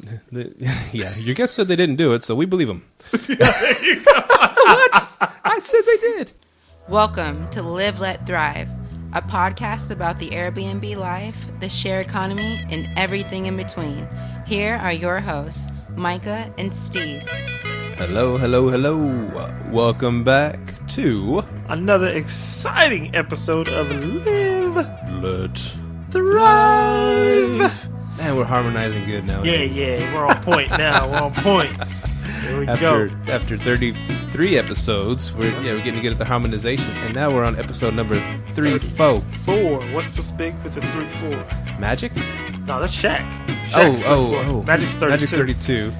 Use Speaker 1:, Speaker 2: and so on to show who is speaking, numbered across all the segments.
Speaker 1: Yeah, your guest said they didn't do it, so we believe them.
Speaker 2: There you go.
Speaker 1: What? I said they did.
Speaker 3: Welcome to Live, Let, Thrive, a podcast about the Airbnb life, the share economy, and everything in between. Here are your hosts, Myka and Steve.
Speaker 1: Hello. Welcome back to
Speaker 2: Another exciting episode of Live,
Speaker 1: Let
Speaker 2: Thrive.
Speaker 1: Man, we're harmonizing good now.
Speaker 2: Yeah, we're on point now. We're on point. There we go.
Speaker 1: After 33 episodes, we're getting good at the harmonization, and now we're on episode number 34.
Speaker 2: 4. What's so big with the 3-4?
Speaker 1: Magic?
Speaker 2: No, that's Shaq. Shaq's 34. Magic's 32.
Speaker 1: Magic's 32.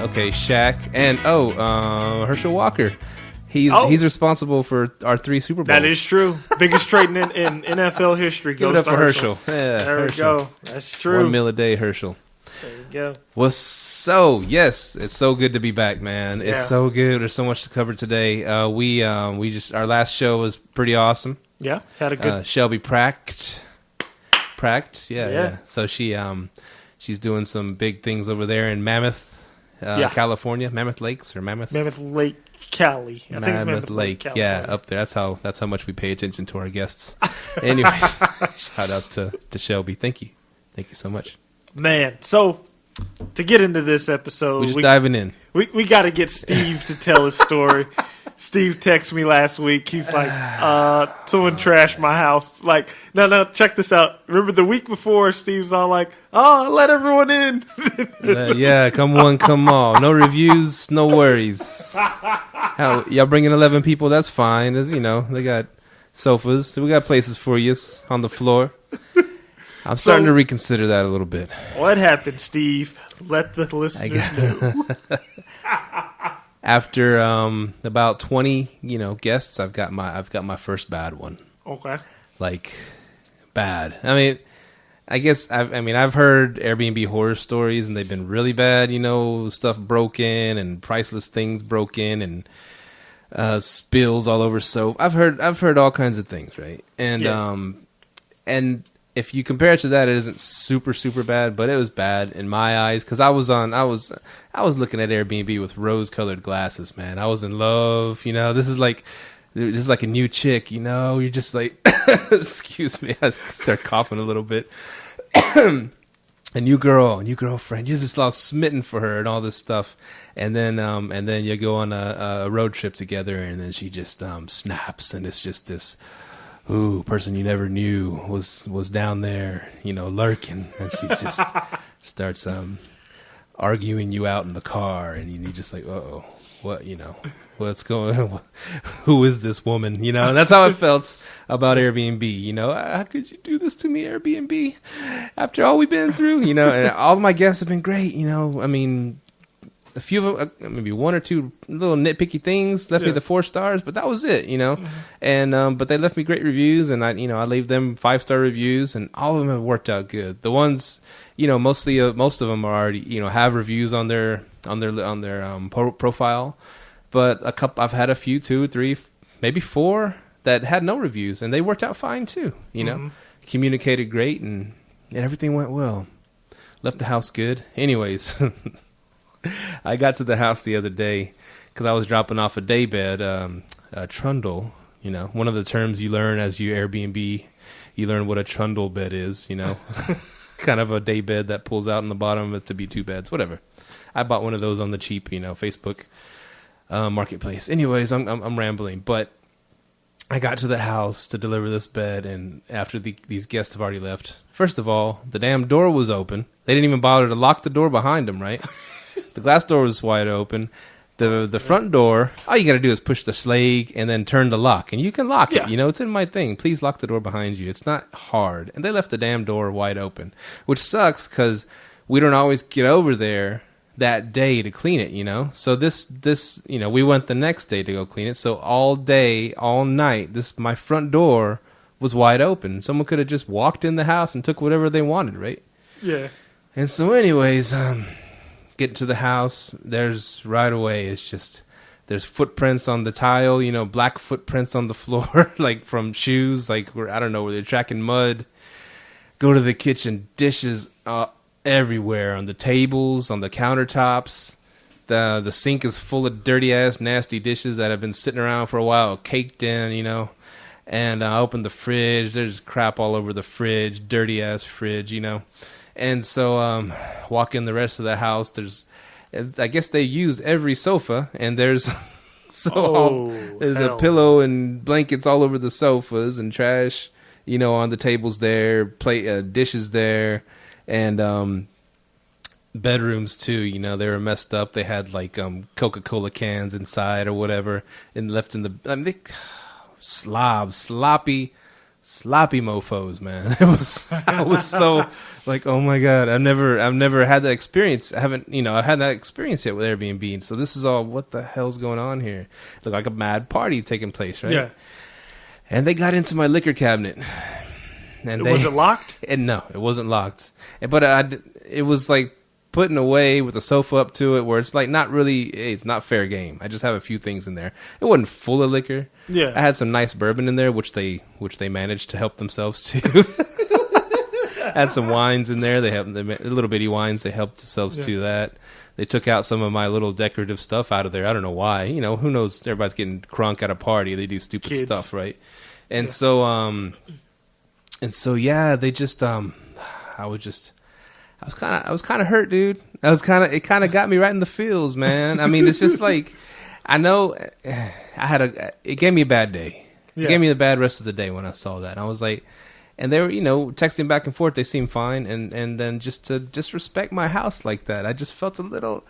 Speaker 1: Okay, Shaq and Herschel Walker. He's responsible for our 3 Super Bowls.
Speaker 2: That is true. Biggest trade in NFL history.
Speaker 1: Give it up for Herschel. Yeah,
Speaker 2: there
Speaker 1: Herschel.
Speaker 2: we go. That's true.
Speaker 1: $1 meal a day, Herschel.
Speaker 2: There you go.
Speaker 1: Well, yes, it's so good to be back, man. It's so good. There's so much to cover today. We our last show was pretty awesome.
Speaker 2: Yeah, had a good
Speaker 1: Shelby Pracht. Yeah. So she's doing some big things over there in Mammoth, California. Mammoth Lakes or Mammoth
Speaker 2: Lake, Cali. I think it's Mammoth Lake, California.
Speaker 1: Yeah, up there. That's how much we pay attention to our guests. Anyways, shout out to Shelby. Thank you so much.
Speaker 2: Man, so to get into this episode,
Speaker 1: we're just diving in.
Speaker 2: We got to get Steve to tell his story. Steve texted me last week. He's like, someone trashed my house. Like, no, check this out. Remember the week before, Steve's all like, let everyone in.
Speaker 1: Yeah, come on. No reviews, no worries. Y'all bringing 11 people, that's fine. As they got sofas. We got places for you on the floor. I'm starting to reconsider that a little bit.
Speaker 2: What happened, Steve? Let the listeners know.
Speaker 1: After about 20, guests, I've got my first bad one.
Speaker 2: Okay.
Speaker 1: Like bad. I mean, I guess I've heard Airbnb horror stories and they've been really bad. Stuff broken and priceless things broken and spills all over soap. I've heard all kinds of things, right? And if you compare it to that, it isn't super, super bad, but it was bad in my eyes because I was looking at Airbnb with rose-colored glasses, man. I was in love, This is like a new chick, You're just like, excuse me, I start coughing a little bit. A new girlfriend. You're just all smitten for her and all this stuff, and then you go on a road trip together, and then she just snaps, and it's just this. Ooh, person you never knew was down there, lurking, and she just starts arguing you out in the car, and you're just like, uh-oh, what, what's going on? Who is this woman? And that's how it felt about Airbnb. How could you do this to me, Airbnb? After all we've been through, and all of my guests have been great. A few of them, maybe 1 or 2 little nitpicky things left me the 4 stars, but that was it, Mm-hmm. And but they left me great reviews, and I leave them 5-star reviews, and all of them have worked out good. The ones, most of them are already, have reviews on their profile, but a couple I've had a few, 2, 3, maybe 4 that had no reviews, and they worked out fine too.
Speaker 2: Mm-hmm.
Speaker 1: Communicated great, and everything went well. Left the house good. Anyways. I got to the house the other day because I was dropping off a daybed, a trundle. One of the terms you learn as you Airbnb, you learn what a trundle bed is. Kind of a daybed that pulls out in the bottom of it to be 2 beds, whatever. I bought one of those on the cheap, Facebook marketplace. Anyways, I'm rambling, but I got to the house to deliver this bed, and after these guests have already left, first of all, the damn door was open. They didn't even bother to lock the door behind them, right? The glass door was wide open. The front door, all you got to do is push the slag and then turn the lock. And you can lock it. It's in my thing. Please lock the door behind you. It's not hard. And they left the damn door wide open, which sucks because we don't always get over there that day to clean it, So this we went the next day to go clean it. So all day, all night, my front door was wide open. Someone could have just walked in the house and took whatever they wanted, right?
Speaker 2: Yeah.
Speaker 1: And so anyways, get to the house, there's right away, it's just, there's footprints on the tile, black footprints on the floor, like from shoes, like I don't know, where they're tracking mud. Go to the kitchen, dishes everywhere on the tables, on the countertops. The sink is full of dirty ass nasty dishes that have been sitting around for a while, caked in, you know. And I opened the fridge. There's crap all over the fridge, dirty ass fridge, you know. And so walk in the rest of the house. I guess they use every sofa, and there's there's a pillow and blankets all over the sofas and trash, you know, on the tables there, dishes there, and bedrooms too, you know, they were messed up. They had like Coca-Cola cans inside or whatever, and left in the sloppy mofos, man. I was so like, oh my god, I've never had that experience. I haven't, you know, I had that experience yet with Airbnb. So this is all, what the hell's going on here? Looked like a mad party taking place, right? Yeah. And they got into my liquor cabinet. And
Speaker 2: was it locked?
Speaker 1: And no, it wasn't locked. But it was like putting away with a sofa up to it, where it's like not really, hey, it's not fair game. I just have a few things in there. It wasn't full of liquor.
Speaker 2: Yeah,
Speaker 1: I had some nice bourbon in there, which they managed to help themselves to. Had some wines in there. They have the little bitty wines. They helped themselves to that. They took out some of my little decorative stuff out of there. I don't know why. You know, who knows? Everybody's getting crunk at a party. They do stupid stuff, right? And so, yeah, they just, I was kind of hurt, dude. It kind of got me right in the feels, man. I mean, it's just like, I know it gave me a bad day. It gave me the bad rest of the day when I saw that. I was like, and they were, you know, texting back and forth. They seemed fine. And then just to disrespect my house like that, I just felt a little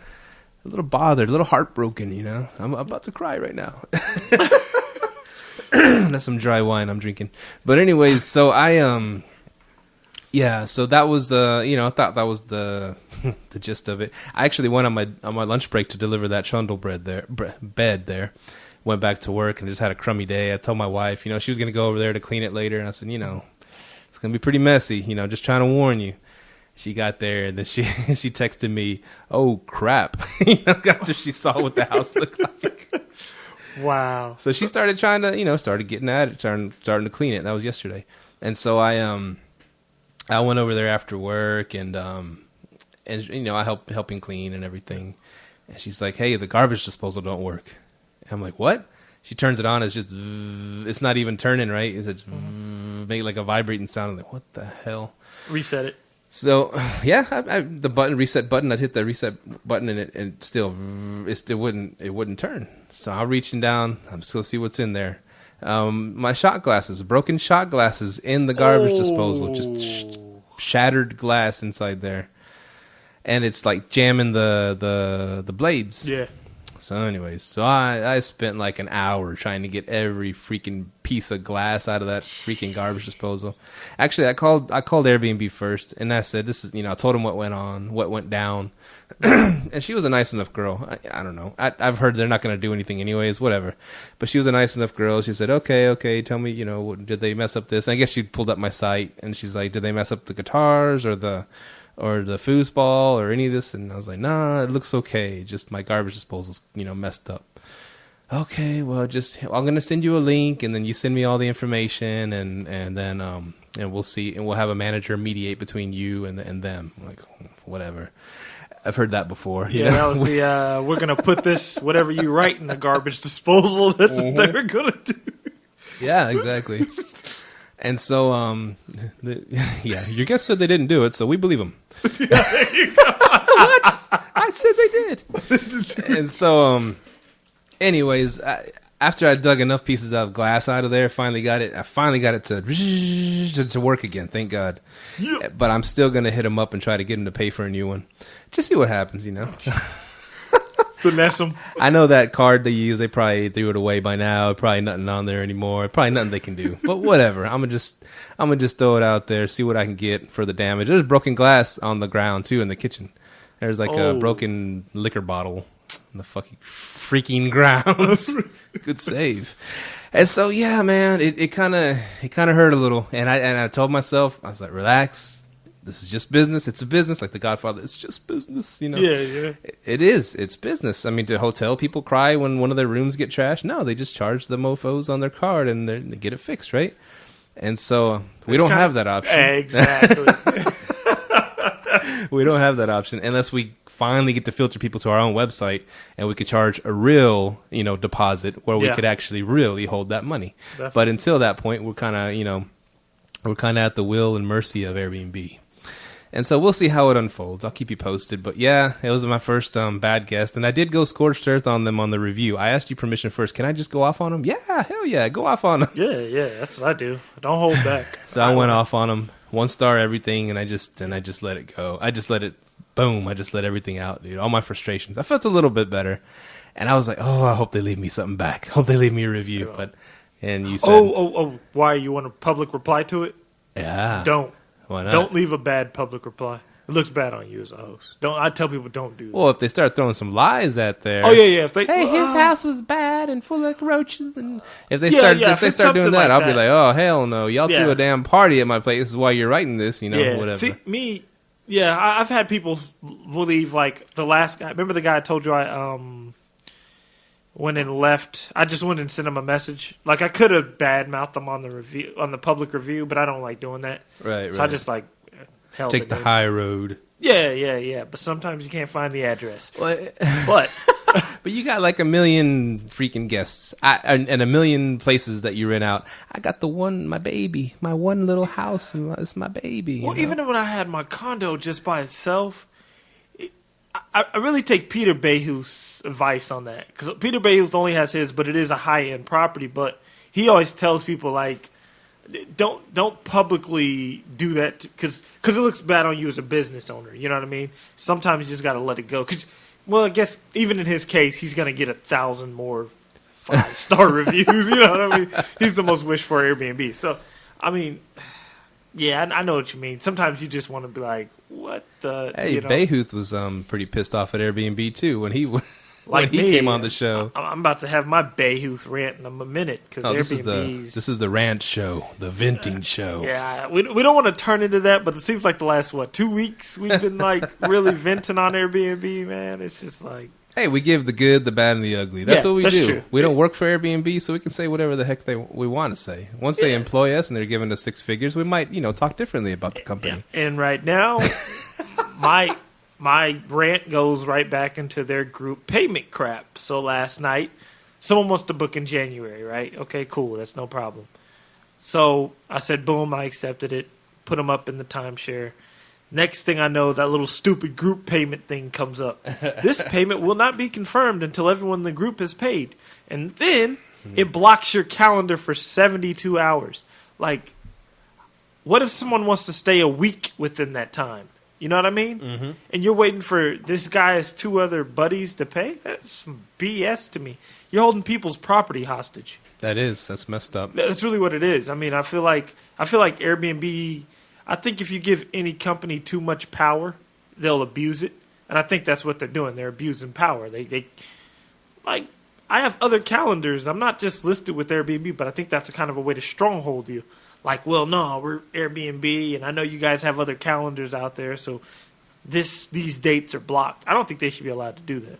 Speaker 1: bothered, a little heartbroken, you know. I'm about to cry right now. That's some dry wine I'm drinking. But anyways, so so that was the, you know, I thought that was the the gist of it. I actually went on my lunch break to deliver that trundle bed there. Went back to work and just had a crummy day. I told my wife, you know, she was going to go over there to clean it later. And I said, you know, it's going to be pretty messy, you know, just trying to warn you. She got there and then she texted me, oh, crap, you know, after she saw what the house looked like.
Speaker 2: Wow.
Speaker 1: So she started trying to, you know, started getting at it, starting to clean it. That was yesterday. And so I went over there after work and you know, I helping clean and everything. And she's like, hey, the garbage disposal don't work. And I'm like, what? She turns it on. It's just, it's not even turning, right? It's just make like a vibrating sound. I'm like, what the hell?
Speaker 2: Reset it.
Speaker 1: So yeah, the reset button. I'd hit the reset button and it still wouldn't turn. So I'm reaching down. I'm still see what's in there. My shot glasses, broken shot glasses in the garbage disposal, just shattered glass inside there, and it's like jamming the blades.
Speaker 2: Yeah.
Speaker 1: So anyways, so I spent like an hour trying to get every freaking piece of glass out of that freaking garbage disposal. Actually, I called Airbnb first, and I said, this is, you know, I told them what went down. And she was a nice enough girl. I don't know. I've heard they're not going to do anything anyways, whatever. But she was a nice enough girl. She said, okay, tell me, you know, did they mess up this? And I guess she pulled up my site, and she's like, did they mess up the guitars or the foosball or any of this? And I was like, nah, it looks okay. Just my garbage disposal's, you know, messed up. Okay, well, I'm going to send you a link, and then you send me all the information, and then and we'll see, and we'll have a manager mediate between you and them. I'm like, whatever. I've heard that before.
Speaker 2: Yeah, that was the we're going to put this, whatever you write in the garbage disposal, that's what they were going to do.
Speaker 1: Yeah, exactly. And so, your guest said they didn't do it, so we believe them.
Speaker 2: Yeah, there you go.
Speaker 1: What? I said they did. And so, anyways, after I dug enough pieces of glass out of there, I finally got it to work again, thank God. Yeah. But I'm still going to hit him up and try to get him to pay for a new one. Just see what happens, you know.
Speaker 2: Finesse them.
Speaker 1: I know that card they use, they probably threw it away by now. Probably nothing on there anymore. Probably nothing they can do. But whatever. I'm gonna just throw it out there, see what I can get for the damage. There's broken glass on the ground too in the kitchen. There's like a broken liquor bottle in the freaking grounds. Good save. And so yeah, man, it kind of hurt a little. And I told myself, I was like, relax. This is just business. It's a business, like The Godfather. It's just business, you know.
Speaker 2: Yeah.
Speaker 1: It is. It's business. I mean, do hotel people cry when one of their rooms get trashed? No, they just charge the mofos on their card and they get it fixed, right? And so we don't have that option.
Speaker 2: Exactly.
Speaker 1: We don't have that option unless we finally get to filter people to our own website, and we could charge a real, deposit where we could actually really hold that money. Definitely. But until that point, we're kind of, at the will and mercy of Airbnb. And so we'll see how it unfolds. I'll keep you posted. But yeah, it was my first bad guest. And I did go scorched earth on them on the review. I asked you permission first. Can I just go off on them? Yeah, hell yeah. Go off on them.
Speaker 2: Yeah. That's what I do. Don't hold back.
Speaker 1: So I went off on them. 1 star everything. And I just let it go. I just let everything out, dude. All my frustrations. I felt a little bit better. And I was like, oh, I hope they leave me something back. Hope they leave me a review. And you said...
Speaker 2: Why? You want a public reply to it?
Speaker 1: Yeah.
Speaker 2: Don't.
Speaker 1: Why not?
Speaker 2: Don't leave a bad public reply. It looks bad on you as a host. I tell people don't do that.
Speaker 1: Well, if they start throwing some lies out there.
Speaker 2: Oh yeah.
Speaker 1: His house was bad and full of roaches, and if they start doing that, I'll be like, oh hell no, y'all threw a damn party at my place. This is why you're writing this, whatever.
Speaker 2: See me, I've had people believe like the last guy. Remember the guy I told you I went and left. I just went and sent him a message. Like I could have badmouthed them on the public review, but I don't like doing that.
Speaker 1: Right.
Speaker 2: So I just held
Speaker 1: take the high road.
Speaker 2: Yeah. But sometimes you can't find the address.
Speaker 1: But
Speaker 2: but
Speaker 1: you got like a million freaking guests and a million places that you rent out. I got my baby, my one little house. It's my baby.
Speaker 2: Well, even when I had my condo just by itself. I really take Peter Behu's advice on that because Peter Behuth only has his, but it is a high end property. But he always tells people don't publicly do that because it looks bad on you as a business owner. You know what I mean? Sometimes you just got to let it go. I guess even in his case, he's gonna get 1,000 more 5-star reviews. You know what I mean? He's the most wished for Airbnb. So I mean. Yeah, I know what you mean. Sometimes you just want to be like, what the...
Speaker 1: Hey, Behuth was pretty pissed off at Airbnb, too, when he came on the show.
Speaker 2: I'm about to have my Behuth rant in a minute, because Airbnb's...
Speaker 1: This is the rant show, the venting show.
Speaker 2: Yeah, we don't want to turn into that, but it seems like the last, 2 weeks, we've been, really venting on Airbnb, man. It's just like...
Speaker 1: Hey, we give the good, the bad, and the ugly. That's what we do.
Speaker 2: True.
Speaker 1: We don't work for Airbnb, so we can say whatever the heck we want to say. Once they employ us and they're giving us 6 figures, we might, talk differently about the company.
Speaker 2: Yeah. And right now, my rant goes right back into their group payment crap. So last night, someone wants to book in January, right? Okay, cool. That's no problem. So I said, boom, I accepted it, put them up in the timeshare. Next thing I know, that little stupid group payment thing comes up. This payment will not be confirmed until everyone in the group has paid. And then it blocks your calendar for 72 hours. Like, what if someone wants to stay a week within that time? You know what I mean? Mm-hmm. And you're waiting for this guy's 2 other buddies to pay? That's some BS to me. You're holding people's property hostage.
Speaker 1: That's messed up.
Speaker 2: That's really what it is. I mean, I feel like Airbnb... I think if you give any company too much power, they'll abuse it. And I think that's what they're doing. They're abusing power. They I have other calendars. I'm not just listed with Airbnb, but I think that's a kind of a way to stronghold you. Like, well, no, we're Airbnb, and I know you guys have other calendars out there, so these dates are blocked. I don't think they should be allowed to do that.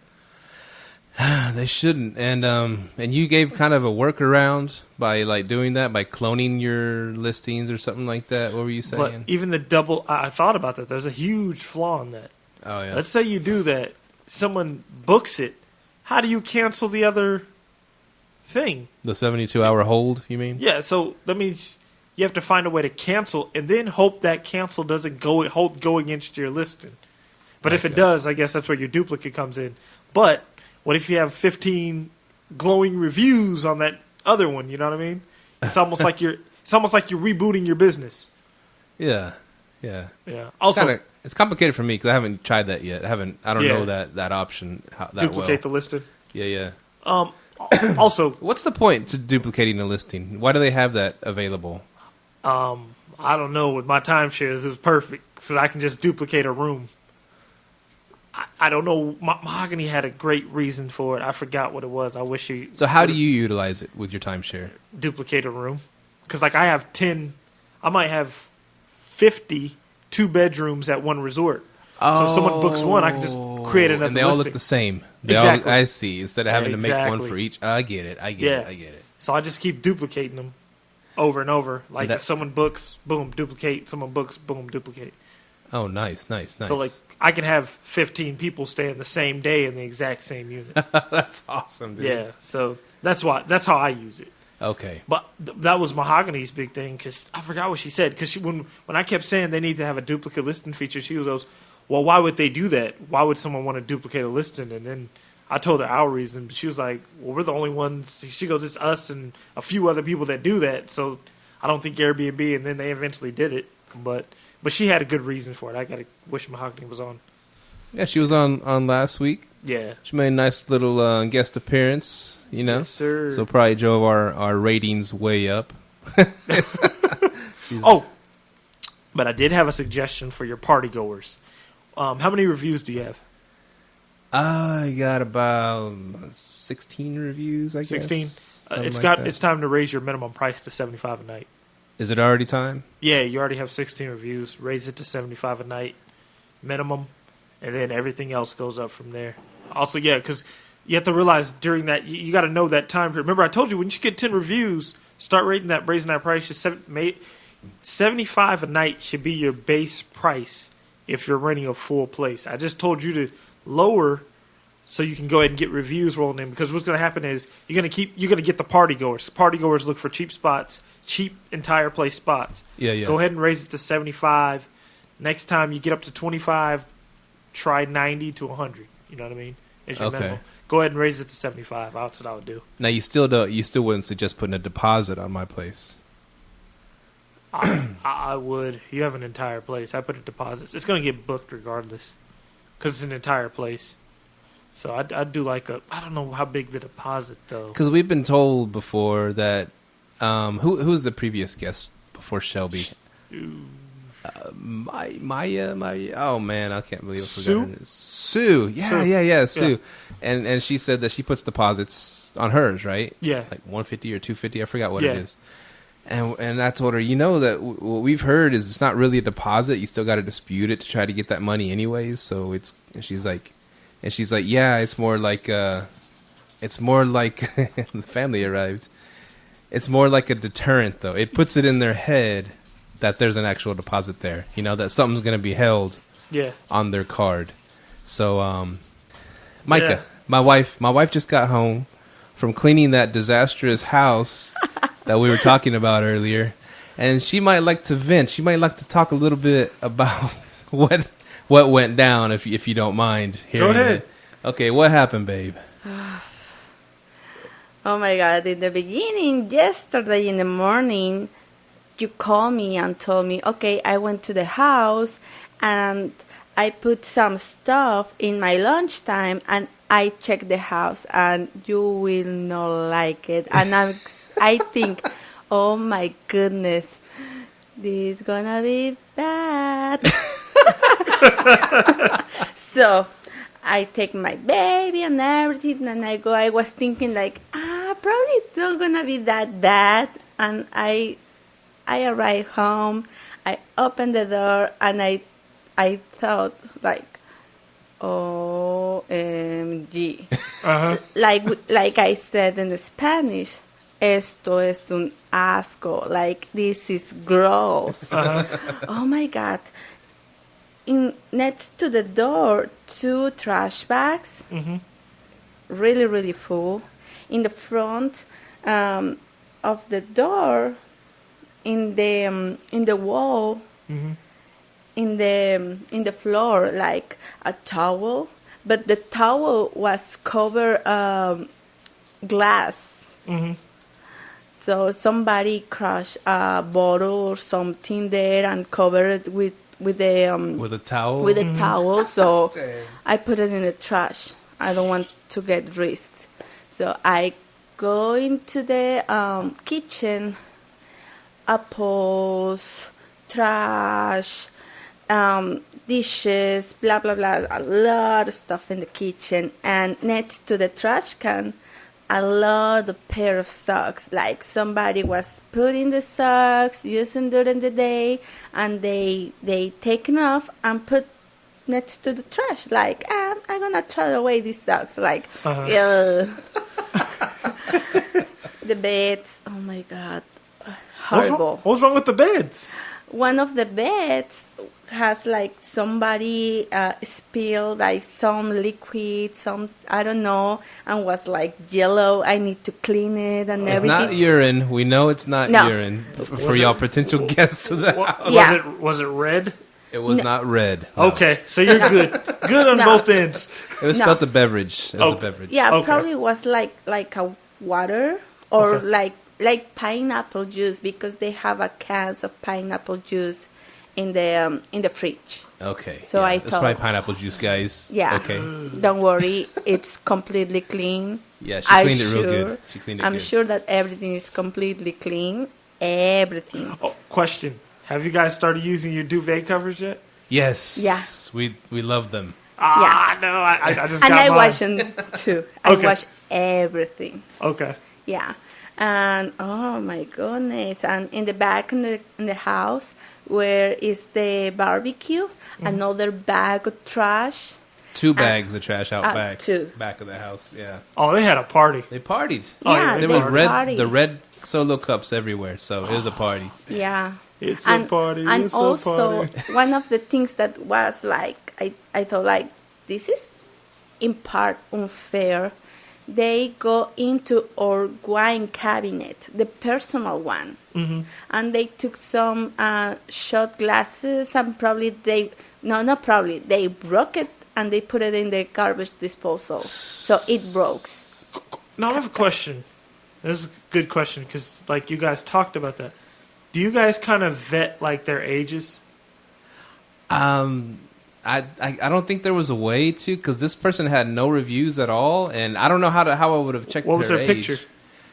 Speaker 1: They shouldn't. And you gave kind of a workaround by doing that, by cloning your listings or something like that. What were you saying?
Speaker 2: But even the double, I thought about that. There's a huge flaw in that.
Speaker 1: Oh yeah.
Speaker 2: Let's say you do that. Someone books it. How do you cancel the other thing?
Speaker 1: The 72-hour hold, you mean?
Speaker 2: Yeah. So that means you have to find a way to cancel, and then hope that cancel doesn't go against your listing. But if it does, I guess that's where your duplicate comes in. But what if you have 15 glowing reviews on that other one? You know what I mean? It's almost like you're rebooting your business.
Speaker 1: Yeah.
Speaker 2: Also,
Speaker 1: it's complicated for me because I haven't tried that yet. I don't know that option.
Speaker 2: Duplicate the listing.
Speaker 1: Yeah.
Speaker 2: Also,
Speaker 1: what's the point to duplicating a listing? Why do they have that available?
Speaker 2: I don't know. With my timeshares, it was perfect because I can just duplicate a room. I don't know. Mahogany had a great reason for it. I forgot what it was. I wish you.
Speaker 1: So how do you utilize it with your timeshare?
Speaker 2: Duplicate a room. Because I have 10. I might have 50 2-bedrooms at one resort. So if someone books one, I can just create another
Speaker 1: and they all
Speaker 2: listing.
Speaker 1: Look the same.
Speaker 2: Exactly.
Speaker 1: I see. Instead of having to make one for each. I get it. I get it.
Speaker 2: So I just keep duplicating them over and over. Like if someone books, boom, duplicate. Someone books, boom, duplicate.
Speaker 1: Oh, nice.
Speaker 2: So like I can have 15 people stay in the same day in the exact same unit.
Speaker 1: That's awesome, dude.
Speaker 2: Yeah, so that's how I use it.
Speaker 1: Okay.
Speaker 2: But that was Mahogany's big thing, because I forgot what she said. Because when I kept saying they need to have a duplicate listing feature, she goes, well, why would they do that? Why would someone want to duplicate a listing? And then I told her our reason. But she was like, well, we're the only ones. She goes, it's us and a few other people that do that. So I don't think Airbnb. And then they eventually did it. But she had a good reason for it. I got to wish Mahogany was on.
Speaker 1: Yeah, she was on last week.
Speaker 2: Yeah.
Speaker 1: She made a nice little guest appearance, you know.
Speaker 2: Yes, sir.
Speaker 1: So probably drove our ratings way up.
Speaker 2: But I did have a suggestion for your party goers. How many reviews do you have?
Speaker 1: I got about 16 reviews, I guess.
Speaker 2: 16?
Speaker 1: That.
Speaker 2: It's time to raise your minimum price to $75 a night.
Speaker 1: Is it already time?
Speaker 2: Yeah, you already have 16 reviews. Raise it to $75 a night minimum, and then everything else goes up from there. Also, yeah, because you have to realize during that, you got to know that time period. Remember, I told you, when you get 10 reviews, start raising that price. $75 a night should be your base price if you're renting a full place. I just told you to lower so you can go ahead and get reviews rolling in, because what's going to happen is you're going to get the party goers. Party goers look for cheap spots, cheap entire place spots.
Speaker 1: Yeah.
Speaker 2: Go ahead and raise it to 75. Next time you get up to 25, try 90 to 100. You know what I mean? Is your minimum. Go ahead and raise it to 75. That's what I would do.
Speaker 1: Now you still wouldn't suggest putting a deposit on my place.
Speaker 2: I would. You have an entire place. I put a deposit. It's going to get booked regardless, because it's an entire place. So I'd do like I don't know how big the deposit though.
Speaker 1: Because we've been told before that who was the previous guest before Shelby? Myka. Oh man, I can't believe I forgot her name. Sue. Yeah. Sue. And she said that she puts deposits on hers, right?
Speaker 2: Yeah.
Speaker 1: Like 150 or 250. I forgot what it is. And I told her, that what we've heard is it's not really a deposit. You still got to dispute it to try to get that money anyways. So and she's like, yeah, it's more like the family arrived. It's more like a deterrent, though. It puts it in their head that there's an actual deposit there. That something's going to be held on their card. So, Myka, my wife just got home from cleaning that disastrous house that we were talking about earlier, and she might like to vent. She might like to talk a little bit about what went down, if you don't mind.
Speaker 2: Go ahead.
Speaker 1: Okay, what happened, babe?
Speaker 4: Oh my God! In the beginning, yesterday in the morning, you called me and told me, okay, I went to the house and I put some stuff in my lunchtime and I checked the house and you will not like it. And I think, oh my goodness, this is gonna be bad. So I take my baby and everything and I go. I was thinking like, probably it's not gonna be that bad. And I arrived home, I opened the door and I thought like, OMG.
Speaker 2: Uh-huh.
Speaker 4: Like I said in the Spanish, esto es un asco. Like, this is gross.
Speaker 2: Uh-huh.
Speaker 4: Oh my God. Next to the door, 2 trash bags, really, really full. In the front of the door, in the wall, in the floor, like a towel, but the towel was covered glass. So somebody crushed a bottle or something there and covered it with a
Speaker 1: towel.
Speaker 4: With a towel. So
Speaker 1: Dang.
Speaker 4: I put it in the trash. I don't want to get risked. So I go into the kitchen. Apples, trash, dishes, blah, blah, blah. A lot of stuff in the kitchen. And next to the trash can, a lot of pair of socks. Like somebody was putting the socks, using during the day, and they taken off and put next to the trash. Like, I'm going to throw away these socks. Like, the beds, oh my God. Horrible.
Speaker 2: What's wrong with the beds?
Speaker 4: One of the beds has like somebody spilled like some liquid, some I don't know, and was like yellow. I need to clean it and
Speaker 1: It's
Speaker 4: everything.
Speaker 1: not urine. We know it's not
Speaker 4: No.
Speaker 1: urine for y'all potential guests to the house.
Speaker 4: Yeah.
Speaker 2: Was it red?
Speaker 1: It was not red. No.
Speaker 2: Okay, so you're good. Good on
Speaker 4: No.
Speaker 2: both ends.
Speaker 1: It was
Speaker 4: No.
Speaker 1: spelled a beverage. It was a
Speaker 2: Okay.
Speaker 1: beverage.
Speaker 4: Yeah,
Speaker 2: Okay.
Speaker 4: probably was like a water or
Speaker 2: Okay.
Speaker 4: like pineapple juice because they have a cans of pineapple juice in the fridge.
Speaker 1: Okay.
Speaker 4: So I
Speaker 1: it's
Speaker 4: thought-
Speaker 1: probably pineapple juice, guys.
Speaker 4: Yeah.
Speaker 1: Okay.
Speaker 4: Don't worry, it's completely clean.
Speaker 1: Yeah, she
Speaker 4: I'm
Speaker 1: cleaned it real
Speaker 4: sure-
Speaker 1: good. She cleaned it
Speaker 4: I'm
Speaker 1: good.
Speaker 4: sure that everything is completely clean. Everything.
Speaker 2: Oh, question. Have you guys started using your duvet covers yet?
Speaker 1: Yes.
Speaker 4: Yeah.
Speaker 1: We love them.
Speaker 2: No, I just
Speaker 4: And
Speaker 2: got
Speaker 4: I
Speaker 2: mine.
Speaker 4: wash them too. I
Speaker 2: Okay.
Speaker 4: wash everything.
Speaker 2: Okay.
Speaker 4: Yeah. And oh my goodness. And in the back in the house where is the barbecue, another bag of trash.
Speaker 1: 2 bags of trash out back.
Speaker 4: 2.
Speaker 1: Back of the house. Yeah.
Speaker 2: Oh, they had a party.
Speaker 1: They partied.
Speaker 2: Oh,
Speaker 4: Yeah,
Speaker 2: yeah,
Speaker 1: There
Speaker 2: they
Speaker 1: was red
Speaker 4: party.
Speaker 1: the red solo cups everywhere, so it was a party.
Speaker 4: Yeah.
Speaker 2: It's a party.
Speaker 4: And
Speaker 2: It's
Speaker 4: also,
Speaker 2: a party.
Speaker 4: one of the things that was like, I thought like, this is in part unfair. They go into our wine cabinet, the personal one, and they took some shot glasses and probably they broke it and they put it in the garbage disposal. So it broke.
Speaker 2: Now I have a question. This is a good question because, like, you guys talked about that. Do you guys kind of vet like their ages?
Speaker 1: I don't think there was a way to, because this person had no reviews at all, and I don't know how I would have checked.
Speaker 2: What was their
Speaker 1: age.
Speaker 2: picture?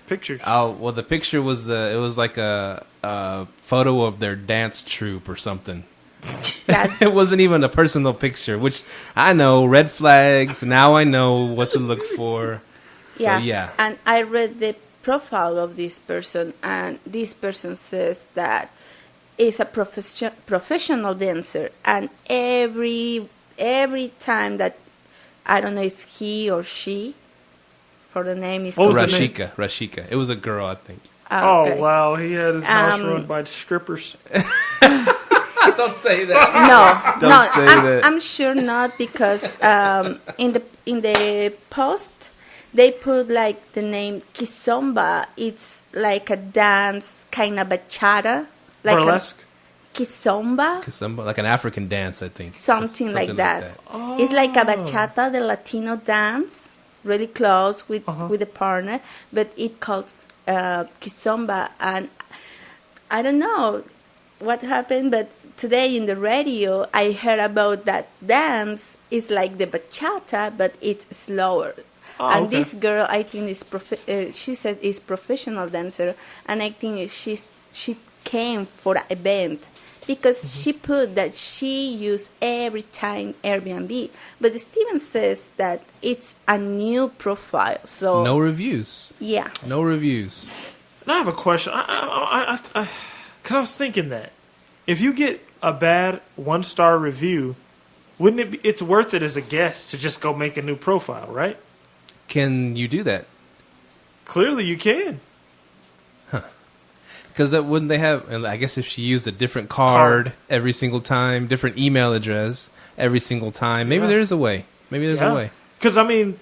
Speaker 2: Pictures.
Speaker 1: Oh well, the picture was it was like a photo of their dance troupe or something.
Speaker 4: That,
Speaker 1: It wasn't even a personal picture, which I know red flags. Now I know what to look for. So yeah.
Speaker 4: And I read the profile of this person, and this person says that is a professional dancer, and every time that I don't know if he or she, for the name is
Speaker 2: What was the name?
Speaker 1: Rashika. It was a girl, I think.
Speaker 2: Oh,
Speaker 4: okay.
Speaker 2: wow. He had his house
Speaker 4: Um,
Speaker 2: run by strippers.
Speaker 1: Don't say that.
Speaker 4: No,
Speaker 1: Don't say that.
Speaker 4: I'm sure not because in the post they put like the name Kizomba. It's like a dance, kind of bachata, like
Speaker 2: Burlesque?
Speaker 4: Kizomba,
Speaker 1: Like an African dance, I think.
Speaker 4: something like that. It's like a bachata, the Latino dance, really close with a partner, but it calls Kizomba, and I don't know what happened, but today in the radio I heard about that dance. It's like the bachata, but it's slower.
Speaker 2: Oh,
Speaker 4: And
Speaker 2: okay.
Speaker 4: this girl, I think, she said is professional dancer, and I think she came for the event because she put that she used every time Airbnb. But Steven says that it's a new profile, so
Speaker 1: No reviews.
Speaker 4: yeah.
Speaker 1: No reviews.
Speaker 2: Now I have a question. Because I was thinking that if you get a bad 1-star review, wouldn't it be, it's worth it as a guest to just go make a new profile, right?
Speaker 1: Can you do that?
Speaker 2: Clearly you can.
Speaker 1: Because that wouldn't they have? And I guess if she used a different card every single time, different email address every single time, maybe
Speaker 2: Yeah.
Speaker 1: there is a way. Maybe there's a way.
Speaker 2: Because, I mean,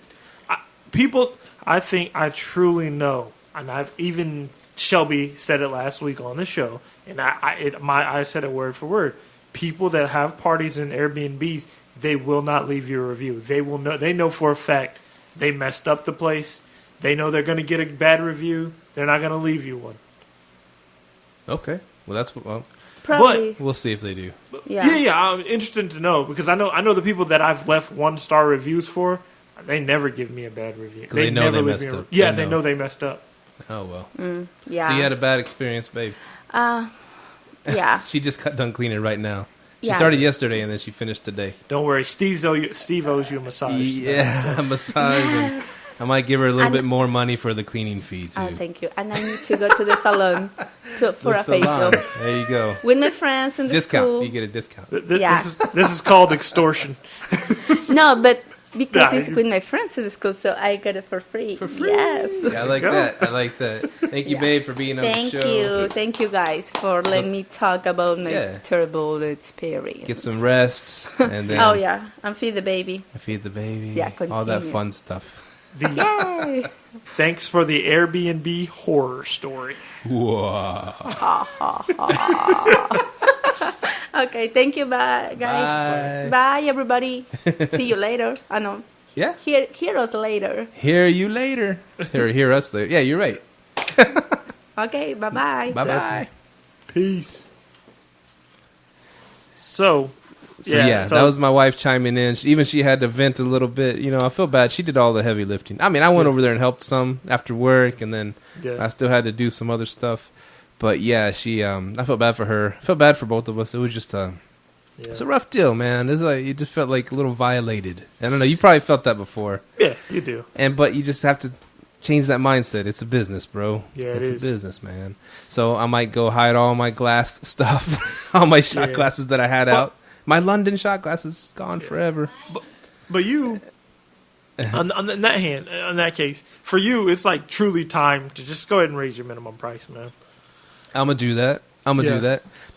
Speaker 2: people, I think I truly know, and I've even, Shelby said it last week on the show, and I said it word for word. People that have parties in Airbnbs, they will not leave you a review. They will know. They know for a fact they messed up the place. They know they're going to get a bad review. They're not going to leave you one.
Speaker 1: Okay. Well, well,
Speaker 4: Probably,
Speaker 1: we'll see if they do.
Speaker 4: yeah.
Speaker 2: I'm interested to know because I know the people that I've left 1-star reviews for, they never give me a bad review.
Speaker 1: 'Cause they know
Speaker 2: never
Speaker 1: they
Speaker 2: leave
Speaker 1: messed
Speaker 2: me a-
Speaker 1: up.
Speaker 2: Yeah,
Speaker 1: They
Speaker 2: they
Speaker 1: know.
Speaker 2: know they messed up.
Speaker 1: Oh well.
Speaker 4: Yeah.
Speaker 1: So you had a bad experience, babe.
Speaker 4: Yeah.
Speaker 1: She just got done cleaning right now. She
Speaker 4: Yeah.
Speaker 1: started yesterday and then she finished today.
Speaker 2: Don't worry, Steve owes you a massage. tonight,
Speaker 1: Yeah, massage. And I might give her a little bit more money for the cleaning fee too.
Speaker 4: Oh, thank you. And I need to go to the salon for
Speaker 1: The
Speaker 4: a facial
Speaker 1: salon. There you go.
Speaker 4: with my friends in the
Speaker 1: Discount.
Speaker 4: school.
Speaker 1: You get a discount.
Speaker 2: Th- th-
Speaker 4: Yeah.
Speaker 2: This is called extortion.
Speaker 4: No, but Because it's with my friends at school, so I got it for free. For free. Yes.
Speaker 1: Yeah, I like that. I like that. Thank you, babe, for being on the show.
Speaker 4: Thank you guys for letting me talk about my terrible experience.
Speaker 1: Get some rest, and then
Speaker 4: and feed the baby.
Speaker 1: Yeah, all that fun stuff.
Speaker 2: Yay! Thanks for the Airbnb horror story.
Speaker 1: Whoa.
Speaker 4: Okay, thank you, bye, guys. Bye, everybody. See you later. I know.
Speaker 1: Yeah.
Speaker 4: Hear us later.
Speaker 1: Hear you later. Hear us later. Yeah, you're right.
Speaker 4: Okay, bye-bye.
Speaker 1: Bye-bye.
Speaker 2: Peace. So
Speaker 1: that was my wife chiming in. She had to vent a little bit. You know, I feel bad. She did all the heavy lifting. I mean, I went over there and helped some after work, and then I still had to do some other stuff. But yeah, I felt bad for her. I felt bad for both of us. It was just it's a rough deal, man. It's like you just felt like a little violated. I don't know. You probably felt that before.
Speaker 2: Yeah, you do.
Speaker 1: But you just have to change that mindset. It's a business, bro.
Speaker 2: Yeah,
Speaker 1: it's a business, man. So I might go hide all my glass stuff, all my shot glasses that I had out. My London shot glasses gone forever.
Speaker 2: But you, on that case, for you, it's like truly time to just go ahead and raise your minimum price, man.
Speaker 1: I'm gonna do that.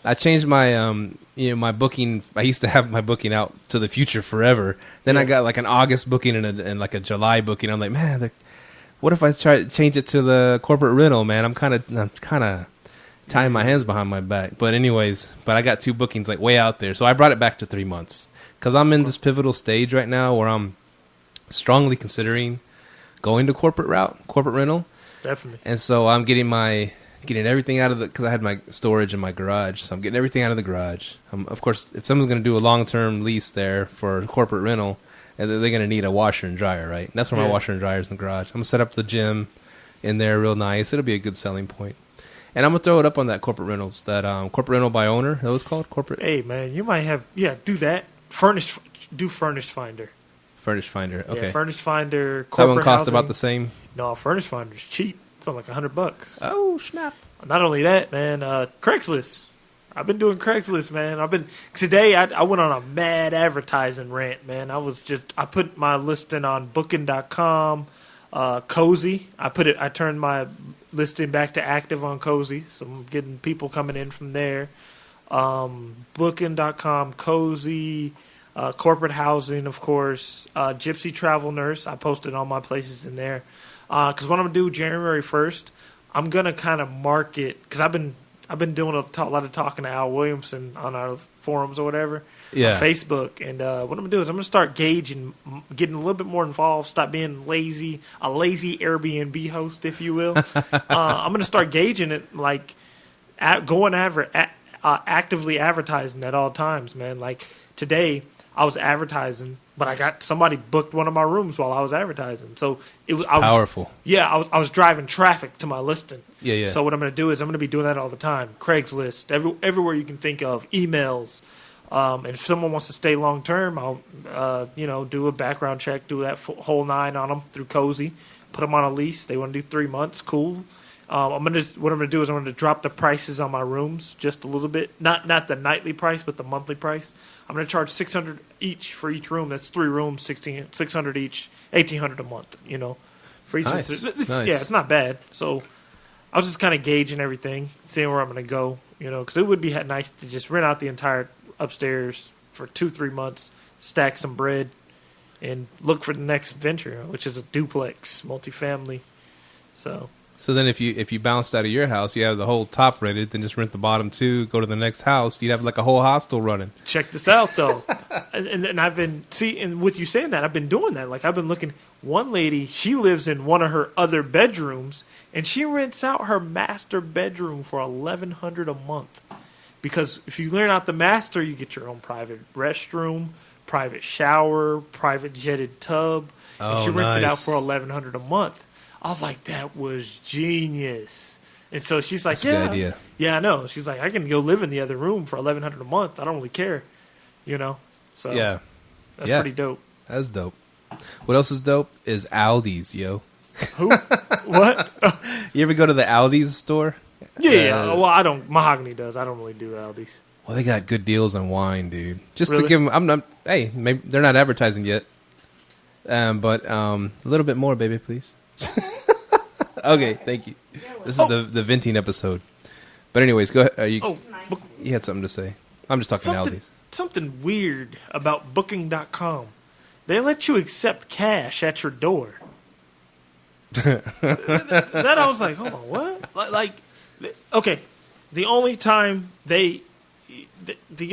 Speaker 1: I changed my my booking. I used to have my booking out to the future forever. Then I got like an August booking and like a July booking. I'm like, man, what if I try to change it to the corporate rental? Man, I'm kind of tying my hands behind my back. But I got 2 bookings like way out there, so I brought it back to 3 months because I'm in this pivotal stage right now where I'm strongly considering going to corporate rental.
Speaker 2: Definitely.
Speaker 1: And so I'm getting everything out of because I had my storage in my garage, so I'm getting everything out of the garage. Of course, if someone's going to do a long-term lease there for corporate rental, they're going to need a washer and dryer, right? And that's where my washer and dryer is in the garage. I'm going to set up the gym in there real nice. It'll be a good selling point. And I'm going to throw it up on that corporate rentals, that corporate rental by owner, that was called? Corporate.
Speaker 2: Hey, man, you might have, do that. Furnished Finder.
Speaker 1: Furnished Finder, okay.
Speaker 2: Yeah, Furnished Finder, corporate
Speaker 1: that one cost
Speaker 2: housing.
Speaker 1: about the same?
Speaker 2: No, Furnished Finder's cheap. It's on like $100.
Speaker 1: Oh, snap.
Speaker 2: Not only that, man, Craigslist. I've been doing Craigslist, man. Today I went on a mad advertising rant, man. I put my listing on booking.com, Cozy. I turned my listing back to active on Cozy, so I'm getting people coming in from there. Booking.com, Cozy, corporate housing, of course, Gypsy Travel Nurse. I posted all my places in there. Because what I'm going to do January 1st, I'm going to kind of market, because I've been doing a lot of talking to Al Williamson on our forums or whatever, on Facebook. And what I'm going to do is I'm going to start gauging, getting a little bit more involved, stop being a lazy Airbnb host, if you will. I'm going to start gauging it, like actively advertising at all times, man. Like today, I was advertising, but I got somebody booked one of my rooms while I was advertising. So I was powerful. Yeah, I was driving traffic to my listing. Yeah. So what I'm going to do is I'm going to be doing that all the time. Craigslist, everywhere you can think of, emails. And if someone wants to stay long term, I'll do a background check, do that whole 9 on them through Cozy, put them on a lease. They want to do 3 months, cool. What I'm gonna do is I'm gonna drop the prices on my rooms just a little bit. Not the nightly price, but the monthly price. I'm gonna charge $600 each for each room. That's 3 rooms, $600 each, $1,800 a month. You know, for each.
Speaker 1: Nice.
Speaker 2: Yeah, it's not bad. So I was just kind of gauging everything, seeing where I'm gonna go. You know, because it would be nice to just rent out the entire upstairs for 2-3 months, stack some bread, and look for the next venture, which is a duplex, multifamily.
Speaker 1: So then if you bounced out of your house, you have the whole top rented, then just rent the bottom 2, go to the next house, you'd have like a whole hostel running.
Speaker 2: Check this out, though. and I've been, and with you saying that, I've been doing that. Like I've been looking, one lady, she lives in one of her other bedrooms, and she rents out her master bedroom for $1,100 a month. Because if you rent out the master, you get your own private restroom, private shower, private jetted tub. And she rents it out for $1,100 a month. I was like, that was genius. And so she's like,
Speaker 1: That's a good idea.
Speaker 2: Yeah, I know. She's like, I can go live in the other room for $1,100 a month. I don't really care, you know. So that's pretty dope.
Speaker 1: That's dope. What else is dope is Aldi's, yo.
Speaker 2: Who? What?
Speaker 1: You ever go to the Aldi's store?
Speaker 2: Yeah. Well, I don't. Mahogany does. I don't really do Aldi's.
Speaker 1: Well, they got good deals on wine, dude. Just
Speaker 2: Really?
Speaker 1: to give them, maybe they're not advertising yet. But a little bit more, baby, please. Okay, thank you. This is the venting episode. But anyways, go ahead. You had something to say. I'm just talking Aldi's.
Speaker 2: Something weird about Booking.com. They let you accept cash at your door. That I was like, hold on, what? Like, okay, the only time the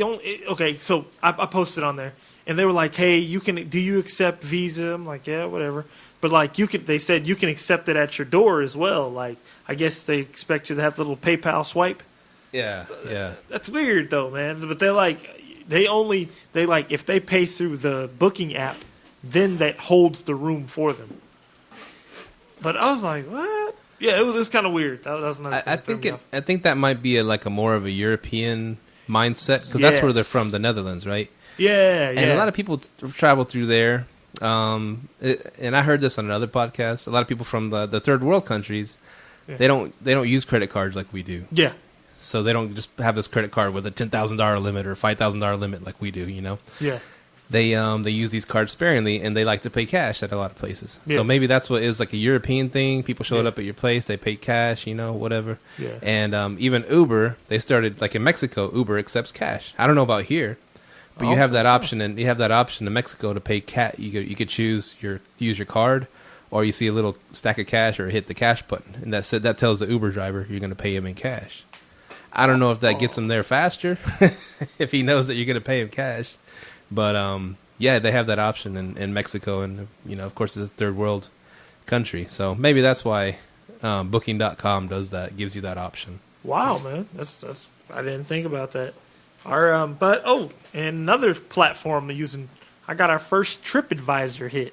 Speaker 2: only okay, so I posted on there, and they were like, hey, do you accept Visa? I'm like, yeah, whatever. But like, they said you can accept it at your door as well. Like, I guess they expect you to have the little PayPal swipe.
Speaker 1: Yeah.
Speaker 2: That's weird though, man. But they're like, if they pay through the booking app, then that holds the room for them. But I was like, what? Yeah, it was kind of weird. That was another thing.
Speaker 1: I think that might be like more of a European mindset, because that's where they're from, the Netherlands, right?
Speaker 2: Yeah.
Speaker 1: And a lot of people travel through there. And I heard this on another podcast. A lot of people from the third world countries, they don't use credit cards like we do.
Speaker 2: Yeah.
Speaker 1: So they don't just have this credit card with a $10,000 limit or $5,000 limit like we do, you know?
Speaker 2: Yeah.
Speaker 1: They use these cards sparingly, and they like to pay cash at a lot of places.
Speaker 2: Yeah.
Speaker 1: So maybe that's what it was, like a European thing. People showed up at your place, they paid cash, you know, whatever.
Speaker 2: Yeah.
Speaker 1: And even Uber, they started, like in Mexico, Uber accepts cash. I don't know about here, but you have that option, and you have that option in Mexico to pay cash. You could use your card, or you see a little stack of cash, or hit the cash button, and that tells the Uber driver you're going to pay him in cash. I don't know if that gets him there faster, if he knows that you're going to pay him cash. But, yeah, they have that option in Mexico, and, you know, of course, it's a third world country. So maybe that's why Booking.com does that, gives you that option.
Speaker 2: Wow, man. That's I didn't think about that. And another platform using, I got our first TripAdvisor hit.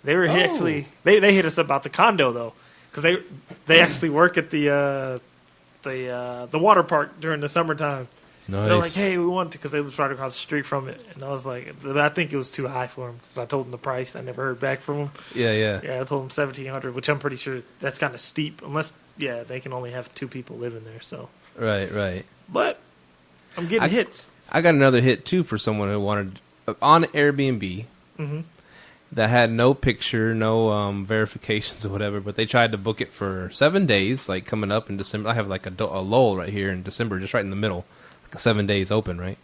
Speaker 2: They were actually, they hit us about the condo, though, because they actually work at the water park during the summertime.
Speaker 1: Nice.
Speaker 2: They're like, hey, we want to, because they was right across the street from it. And I was like, I think it was too high for them, because I told them the price. I never heard back from them.
Speaker 1: Yeah.
Speaker 2: Yeah, I told them $1,700, which I'm pretty sure that's kind of steep, unless, they can only have 2 people living there. So
Speaker 1: Right.
Speaker 2: But I'm getting hits.
Speaker 1: I got another hit, too, for someone who wanted, on Airbnb, that had no picture, no verifications or whatever, but they tried to book it for 7 days, like coming up in December. I have like a lull right here in December, just right in the middle. 7 days open, right?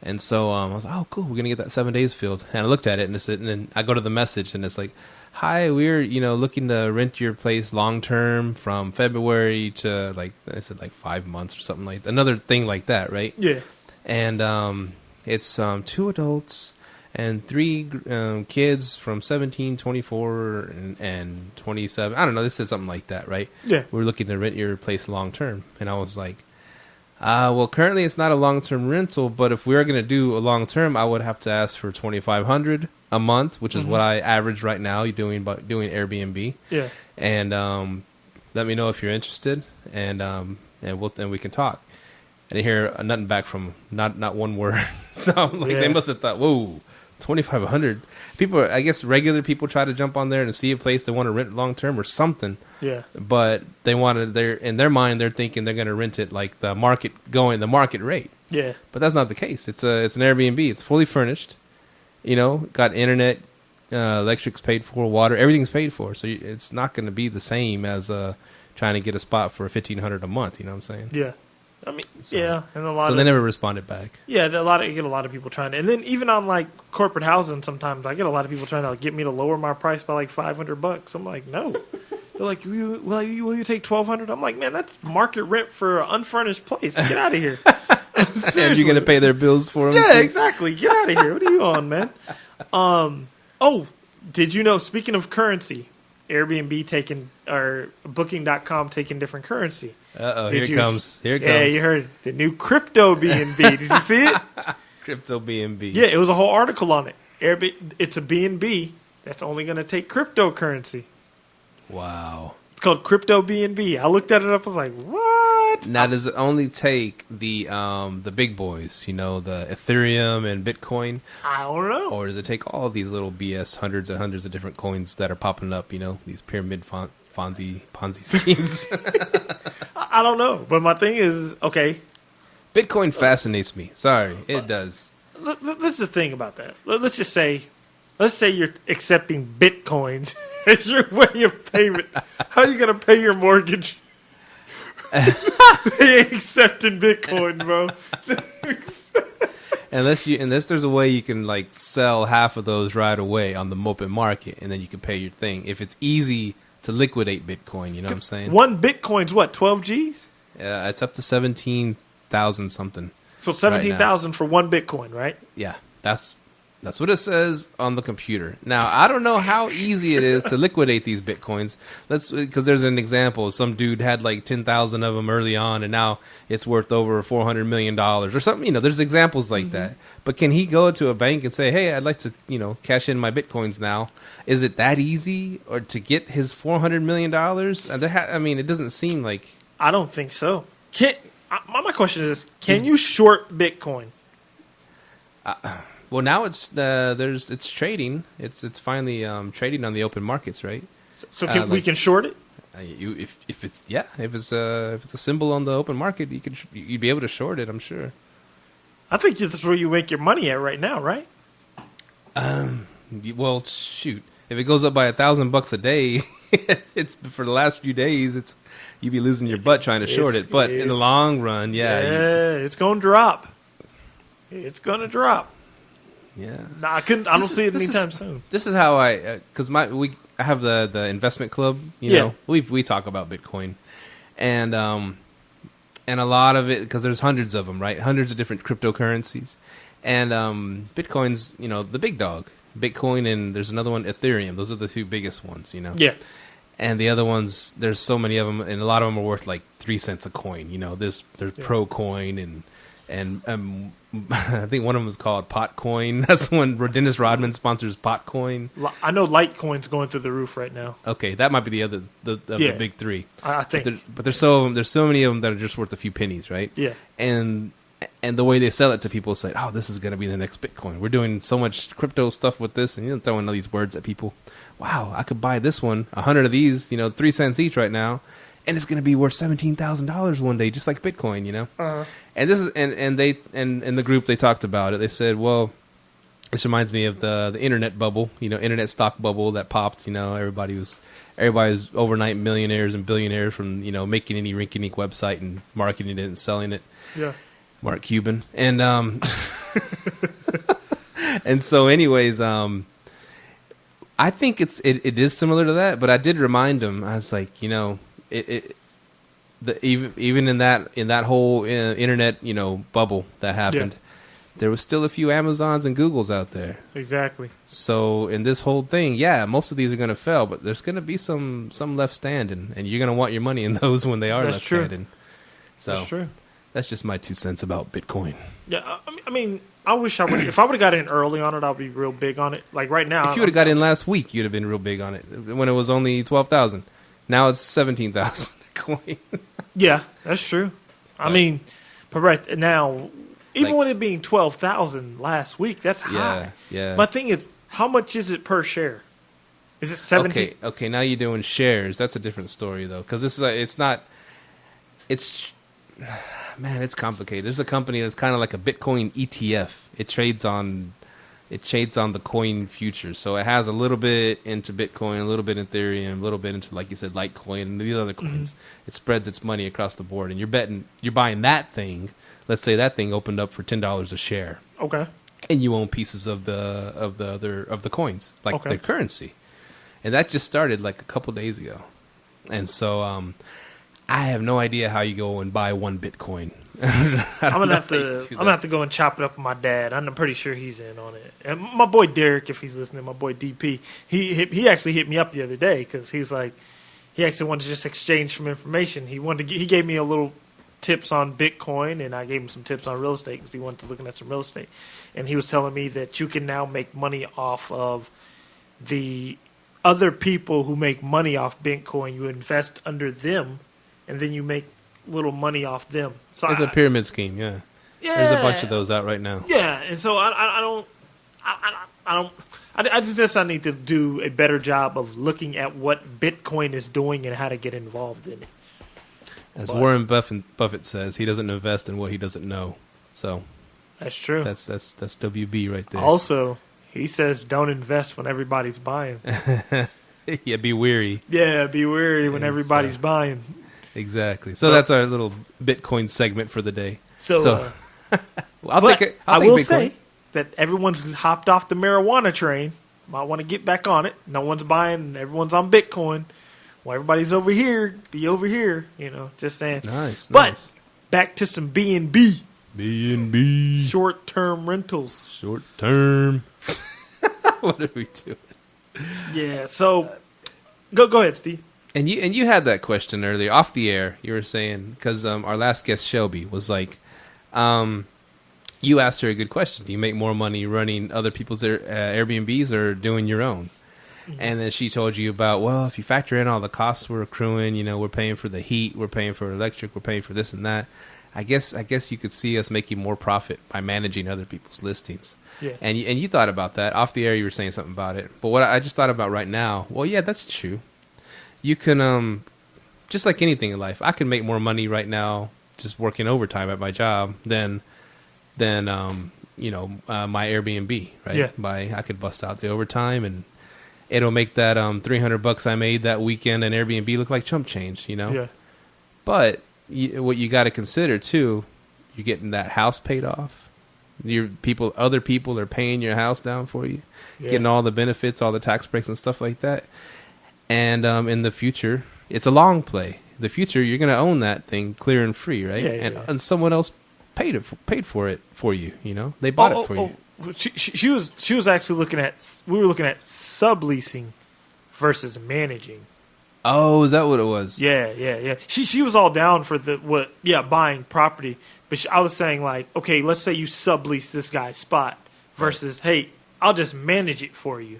Speaker 1: And so I was like, oh, cool, we're gonna get that 7 days filled. And I looked at it, and then I go to the message, and it's like, hi, we're looking to rent your place long term from February to, like, I said, like 5 months or something, like another thing like that, right?
Speaker 2: Yeah.
Speaker 1: And it's 2 adults and 3 kids from 17, 24, and 27. I don't know. This said something like that, right?
Speaker 2: Yeah.
Speaker 1: We're looking to rent your place long term, and I was like, well, currently it's not a long-term rental, but if we were going to do a long-term, I would have to ask for $2,500 a month, which is what I average right now doing Airbnb. Yeah. And let me know if you're interested, and we can talk. I didn't hear nothing back from not one word. So they must have thought, whoa, $2,500. People, I guess regular people try to jump on there and see a place they want to rent long-term or something. Yeah. But they in their mind, they're thinking they're going to rent it like the market rate. Yeah. But that's not the case. It's an Airbnb. It's fully furnished. Got internet, electric's paid for, water, everything's paid for. So it's not going to be the same as trying to get a spot for $1,500 a month. You know what I'm saying?
Speaker 2: Yeah. I mean, and
Speaker 1: they never responded back.
Speaker 2: Yeah, you get a lot of people trying to, and then even on like corporate housing, sometimes I get a lot of people trying to get me to lower my price by like $500. I'm like, no. They're like, will you take $1,200? I'm like, man, that's market rent for an unfurnished place. Get out of here.
Speaker 1: And you're gonna pay their bills for them?
Speaker 2: Yeah, exactly. Get out of here. What are you on, man? Did you know? Speaking of currency, Airbnb taking or Booking.com taking different currency.
Speaker 1: Here it comes.
Speaker 2: Yeah, you heard the new CryptoBnB. Did you see it?
Speaker 1: CryptoBnB.
Speaker 2: Yeah, it was a whole article on it. It's a BNB that's only going to take cryptocurrency.
Speaker 1: Wow.
Speaker 2: It's called CryptoBnB. I looked at it up. I was like, what?
Speaker 1: Now, does it only take the big boys? The Ethereum and Bitcoin.
Speaker 2: I don't know.
Speaker 1: Or does it take all these little BS hundreds and hundreds of different coins that are popping up? These pyramid Ponzi schemes.
Speaker 2: I don't know, but my thing is, okay.
Speaker 1: Bitcoin fascinates me. Sorry, it does.
Speaker 2: That's the thing about that. Let's just say let's say you're accepting Bitcoins as your way of payment. How are you going to pay your mortgage? They ain't accepting Bitcoin, bro.
Speaker 1: Unless there's a way you can like sell half of those right away on the open market, and then you can pay your thing. If it's easy to liquidate Bitcoin, you know what I'm saying?
Speaker 2: One Bitcoin's what, 12 G's?
Speaker 1: Yeah, it's up to 17,000 something.
Speaker 2: So 17,000 for one Bitcoin, right?
Speaker 1: Yeah, that's what it says on the computer. Now, I don't know how easy it is to liquidate these Bitcoins. Because there's an example. Some dude had like 10,000 of them early on, and now it's worth over $400 million or something. You know, there's examples like that. But can he go to a bank and say, hey, I'd like to, cash in my Bitcoins now? Is it that easy or to get his $400 million? It doesn't seem like...
Speaker 2: I don't think so. My question is this. Can you short Bitcoin?
Speaker 1: Well, now it's trading. It's finally trading on the open markets, right?
Speaker 2: So we can short it?
Speaker 1: If it's a symbol on the open market, you'd be able to short it. I'm sure.
Speaker 2: I think that's where you make your money at right now, right?
Speaker 1: Well, shoot. If it goes up by $1,000 a day, it's for the last few days. You'd be losing your butt trying to short it. But in the long run,
Speaker 2: it's going to drop. It's going to drop.
Speaker 1: Yeah.
Speaker 2: No, I don't see it anytime soon.
Speaker 1: This is how I have the investment club. We talk about Bitcoin, and a lot of it because there's hundreds of them, right? Hundreds of different cryptocurrencies, and Bitcoin's the big dog. Bitcoin and there's another one, Ethereum. Those are the two biggest ones,
Speaker 2: Yeah.
Speaker 1: And the other ones, there's so many of them, and a lot of them are worth like 3 cents a coin. There's Pro Coin and I think one of them is called Potcoin. That's the one where Dennis Rodman sponsors Potcoin.
Speaker 2: I know Litecoin's going through the roof right now.
Speaker 1: Okay, that might be the other the big three.
Speaker 2: I think.
Speaker 1: But there's so many of them that are just worth a few pennies, right?
Speaker 2: Yeah.
Speaker 1: And the way they sell it to people, say, "Oh, this is going to be the next Bitcoin. We're doing so much crypto stuff with this," and throwing all these words at people. Wow, I could buy this one, 100 of these, 3 cents each right now, and it's going to be worth $17,000 one day, just like Bitcoin,
Speaker 2: Uh-huh.
Speaker 1: And this is and they in the group they talked about it. They said, well, this reminds me of the internet bubble, internet stock bubble that popped. Everybody's overnight millionaires and billionaires from making any rinky-dink website and marketing it and selling it.
Speaker 2: Yeah.
Speaker 1: Mark Cuban and and so anyways, I think it is similar to that, but I did remind him. I was like, even in that whole internet bubble that happened, there was still a few Amazons and Googles out there.
Speaker 2: Exactly.
Speaker 1: So in this whole thing, most of these are going to fail, but there's going to be some left standing, and you're going to want your money in those when they are left standing. So
Speaker 2: that's true.
Speaker 1: That's just my 2 cents about Bitcoin.
Speaker 2: Yeah, I mean, I wish I would. If I would have got in early on it, I'd be real big on it. Like right now,
Speaker 1: if you would have got in last week, you'd have been real big on it when it was only 12,000. Now it's 17,000 coin.
Speaker 2: Yeah, that's true. I mean, but right now, even with it being 12,000 last week, that's high.
Speaker 1: Yeah.
Speaker 2: My thing is, how much is it per share? Is it 17?
Speaker 1: Okay. Now you're doing shares. That's a different story though, because this is it's not. It's man, it's complicated. There's a company that's kind of like a Bitcoin ETF. It trades on the coin futures. So it has a little bit into Bitcoin, a little bit in Ethereum, a little bit into, like you said, Litecoin and these other coins. Mm-hmm. It spreads its money across the board, and you're buying that thing. Let's say that thing opened up for $10 a share.
Speaker 2: Okay.
Speaker 1: And you own pieces of the coins, like the currency. And that just started like a couple days ago. And so I have no idea how you go and buy one Bitcoin. I'm
Speaker 2: gonna have to go and chop it up with my dad. I'm pretty sure he's in on it. And my boy Derek, if he's listening, my boy DP, he actually hit me up the other day because he's like, he actually wanted to just exchange some information. He gave me a little tips on Bitcoin, and I gave him some tips on real estate because he wanted to looking at some real estate. And he was telling me that you can now make money off of the other people who make money off Bitcoin. You invest under them, and then you make little money off them. So
Speaker 1: it's a pyramid scheme, yeah. There's a bunch of those out right now.
Speaker 2: Yeah, and so I just need to do a better job of looking at what Bitcoin is doing and how to get involved in it.
Speaker 1: As Warren Buffett says, he doesn't invest in what he doesn't know. So
Speaker 2: that's true.
Speaker 1: That's WB right there.
Speaker 2: Also, He says don't invest when everybody's buying.
Speaker 1: Yeah, be weary.
Speaker 2: Yeah, be wary when everybody's buying.
Speaker 1: Exactly. So that's our little Bitcoin segment for the day.
Speaker 2: So
Speaker 1: I'll take it.
Speaker 2: I will say that everyone's hopped off the marijuana train. Might want to get back on it. No one's buying. Everyone's on Bitcoin. Well, everybody's over here. Be over here. Just saying.
Speaker 1: Nice.
Speaker 2: But back to some B&B.
Speaker 1: B&B.
Speaker 2: Short-term rentals.
Speaker 1: Short-term. What are we doing?
Speaker 2: Yeah. So go ahead, Steve.
Speaker 1: And you had that question earlier off the air. You were saying because our last guest Shelby was like, you asked her a good question. Do you make more money running other people's Airbnbs or doing your own? Mm-hmm. And then she told you about, well, if you factor in all the costs we're accruing, we're paying for the heat, we're paying for electric, we're paying for this and that. I guess you could see us making more profit by managing other people's listings.
Speaker 2: Yeah.
Speaker 1: And you thought about that off the air. You were saying something about it. But what I just thought about right now, well, yeah, that's true. You can, just like anything in life, I can make more money right now just working overtime at my job than my Airbnb, right?
Speaker 2: Yeah.
Speaker 1: I could bust out the overtime and it'll make that $300 I made that weekend in Airbnb look like chump change,
Speaker 2: Yeah.
Speaker 1: But what you got to consider too, you're getting that house paid off. Other people are paying your house down for you, getting all the benefits, all the tax breaks and stuff like that. And in the future, it's a long play. The future, you're going to own that thing clear and free, right?
Speaker 2: Yeah,
Speaker 1: and someone else paid for it for you. They bought it for you.
Speaker 2: She was actually looking at. We were looking at subleasing versus managing.
Speaker 1: Oh, is that what it was?
Speaker 2: Yeah. She was all down for buying property, but I was saying like, okay, let's say you sublease this guy's spot versus, hey, I'll just manage it for you.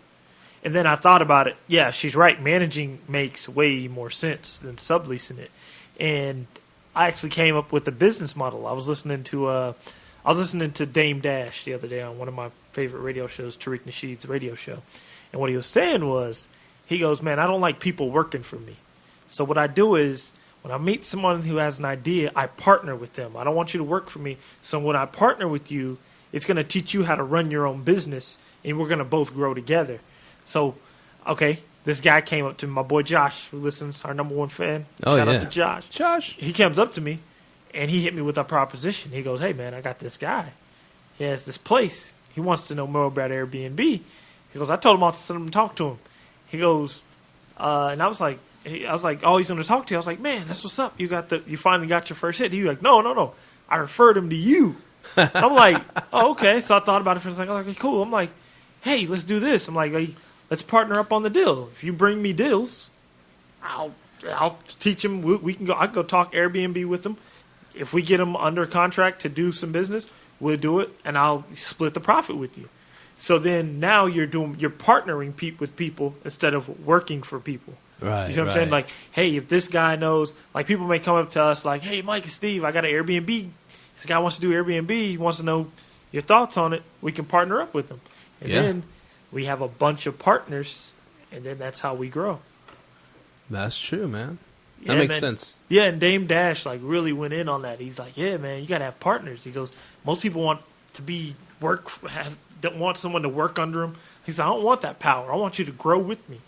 Speaker 2: And then I thought about it. Yeah, she's right. Managing makes way more sense than subleasing it. And I actually came up with a business model. I was listening to Dame Dash the other day on one of my favorite radio shows, Tariq Nasheed's radio show. And what he was saying was, he goes, man, I don't like people working for me. So what I do is, when I meet someone who has an idea, I partner with them. I don't want you to work for me. So when I partner with you, it's going to teach you how to run your own business, and we're going to both grow together. So, okay, this guy came up to me, my boy Josh, who listens, our number one fan. Shout out to Josh.
Speaker 1: Josh.
Speaker 2: He comes up to me, and he hit me with a proposition. He goes, hey, man, I got this guy. He has this place. He wants to know more about Airbnb. He goes, I told him I'll send him to talk to him. He goes, and I was like, oh, he's going to talk to you. I was like, man, that's what's up. You finally got your first hit. He's like, no. I referred him to you. I'm like, oh, okay. So I thought about it for a second. I was like, cool. I'm like, hey, let's do this. I'm like, let's partner up on the deal. If you bring me deals, I'll teach him. We can go. I can go talk Airbnb with him. If we get him under contract to do some business, we'll do it, and I'll split the profit with you. So then now you're partnering with people instead of working for people.
Speaker 1: Right.
Speaker 2: You know what I'm saying? Like, hey, if this guy knows, like people may come up to us like, hey, Mike and Steve, I got an Airbnb. This guy wants to do Airbnb. He wants to know your thoughts on it. We can partner up with him. And then we have a bunch of partners, and then that's how we grow.
Speaker 1: That's true, man. That makes sense.
Speaker 2: Yeah, and Dame Dash like really went in on that. He's like, yeah, man, you got to have partners. He goes, most people want to don't want someone to work under them. He's like, I don't want that power. I want you to grow with me.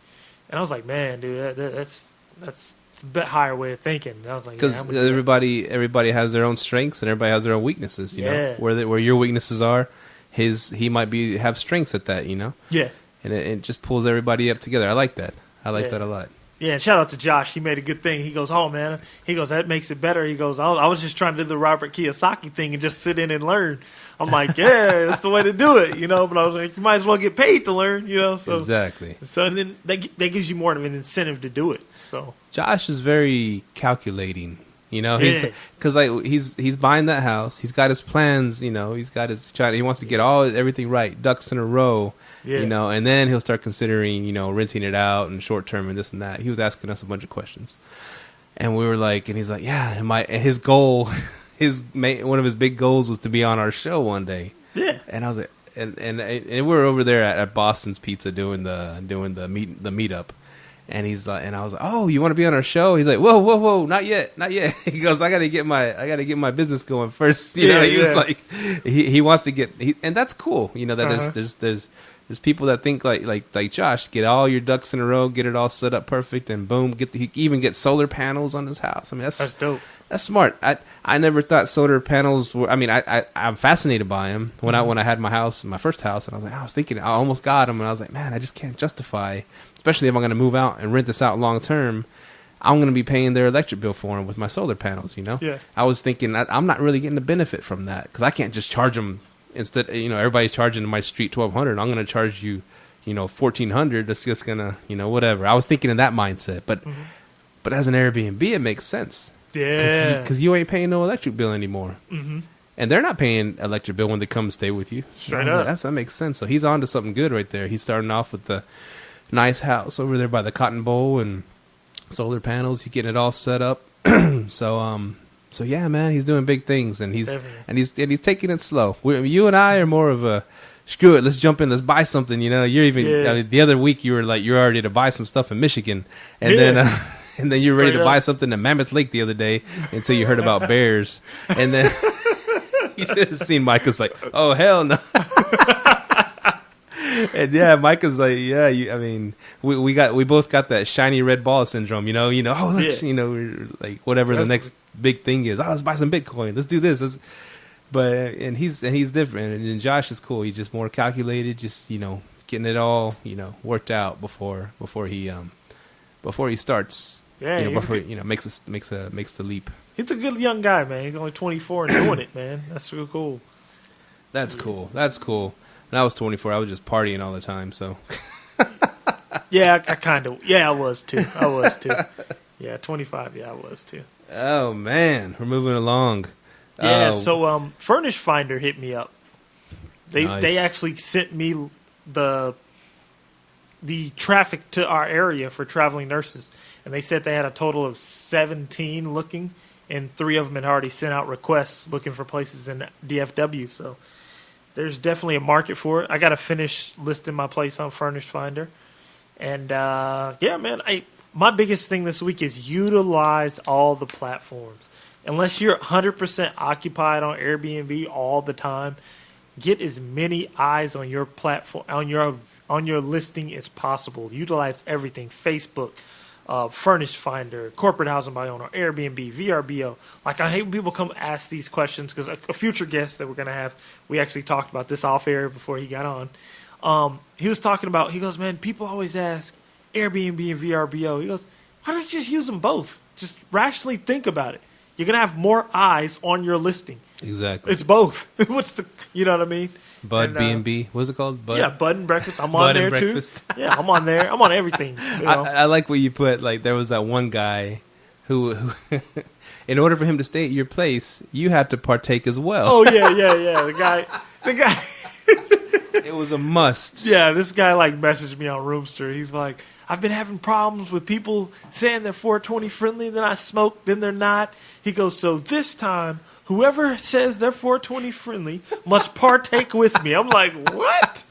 Speaker 2: And I was like, man, dude, that's a bit higher way of thinking. And I was like,
Speaker 1: because everybody has their own strengths and everybody has their own weaknesses. You know, where your weaknesses are, he might have strengths at that.
Speaker 2: Yeah,
Speaker 1: and it just pulls everybody up together. I like that. I like that a lot.
Speaker 2: Yeah, and shout out to Josh. He made a good thing. He goes, oh, man. He goes, that makes it better. He goes, I was just trying to do the Robert Kiyosaki thing and just sit in and learn. I'm like, yeah, that's the way to do it, But I was like, you might as well get paid to learn, So
Speaker 1: exactly.
Speaker 2: So and then that gives you more of an incentive to do it. So
Speaker 1: Josh is very calculating, because he's buying that house. He's got his plans, He's got he wants to get everything right, ducks in a row.
Speaker 2: Yeah.
Speaker 1: And then he'll start considering, renting it out and short term and this and that. He was asking us a bunch of questions, and we were like, and he's like, yeah, and his goal, one of his big goals was to be on our show one day.
Speaker 2: Yeah,
Speaker 1: and I was like, and we were over there at Boston's Pizza doing the meetup, And he's like, and I was like, oh, you want to be on our show? He's like, whoa, not yet. He goes, I gotta get my business going first. You know, he was like, he wants to get, and that's cool. You know, that there's people that think like Josh, get all your ducks in a row, get it all set up perfect, and boom, he even get solar panels on his house. I mean, that's
Speaker 2: dope.
Speaker 1: That's smart. I never thought solar panels were. I mean, I'm fascinated by them. When I had my first house, and I was like, I was thinking, I almost got them, and I was like, man, I just can't justify. Especially if I'm going to move out and rent this out long term, I'm going to be paying their electric bill for them with my solar panels. You know.
Speaker 2: Yeah.
Speaker 1: I was thinking I'm not really getting the benefit from that because I can't just charge them instead. You know, everybody's charging in my street $1,200. I'm going to charge you, $1,400. That's just gonna, whatever. I was thinking in that mindset, but as an Airbnb, it makes sense.
Speaker 2: Yeah,
Speaker 1: because you ain't paying no electric bill anymore,
Speaker 2: mm-hmm.
Speaker 1: and they're not paying electric bill when they come stay with you.
Speaker 2: Straight up,
Speaker 1: that makes sense. So he's on to something good right there. He's starting off with the nice house over there by the Cotton Bowl and solar panels. He's getting it all set up. So yeah, man, he's doing big things, and he's taking it slow. You and I are more of a screw it. Let's jump in. Let's buy something. You're even. I mean, the other week you were like you're ready to buy some stuff in Michigan, and then. And then you were ready to buy something at Mammoth Lake the other day until you heard about bears. And then you should have seen Myka's like, oh, hell no. And yeah, Myka's like, yeah, we both got that shiny red ball syndrome, oh, look, we're like whatever the next big thing is. Oh, let's buy some Bitcoin. Let's do this. And he's different. And Josh is cool. He's just more calculated, just, getting it all, worked out before he starts.
Speaker 2: Yeah,
Speaker 1: before makes the leap.
Speaker 2: He's a good young guy, man. He's only 24 and doing it, man. That's real cool.
Speaker 1: That's cool. When I was 24, I was just partying all the time. So.
Speaker 2: Yeah, I was too. Yeah, 25. Yeah, I was too.
Speaker 1: Oh man, we're moving along.
Speaker 2: Yeah. So, Furnished Finder hit me up.
Speaker 1: Nice.
Speaker 2: They actually sent me the traffic to our area for traveling nurses. And they said they had a total of 17 looking, and 3 of them had already sent out requests looking for places in DFW. So there's definitely a market for it. I got to finish listing my place on Furnished Finder. And, yeah, man, my biggest thing this week is utilize all the platforms. Unless you're 100% occupied on Airbnb all the time, get as many eyes on your platform, on your listing as possible. Utilize everything: Facebook, Furnished Finder, Corporate Housing by Owner, Airbnb, VRBO. Like, I hate when people come ask these questions because a future guest that we're going to have, we actually talked about this off air before he got on. He was talking about, he goes, man, people always ask Airbnb and VRBO. He goes, why don't you just use them both? Just rationally think about it. You're going to have more eyes on your listing.
Speaker 1: Exactly.
Speaker 2: It's both. You know what I mean?
Speaker 1: Bud B&B. What's it called? Bud?
Speaker 2: Yeah, Bud and Breakfast. I'm on there too. Yeah, I'm on there. I'm on everything.
Speaker 1: I like what you put. Like, there was that one guy who in order for him to stay at your place, you had to partake as well.
Speaker 2: Oh yeah. The guy.
Speaker 1: It was a must.
Speaker 2: Yeah, this guy messaged me on Roomster. He's like, I've been having problems with people saying they're 420 friendly, then I smoke, then they're not. He goes, so this time, whoever says they're 420 friendly must partake with me. I'm like, what?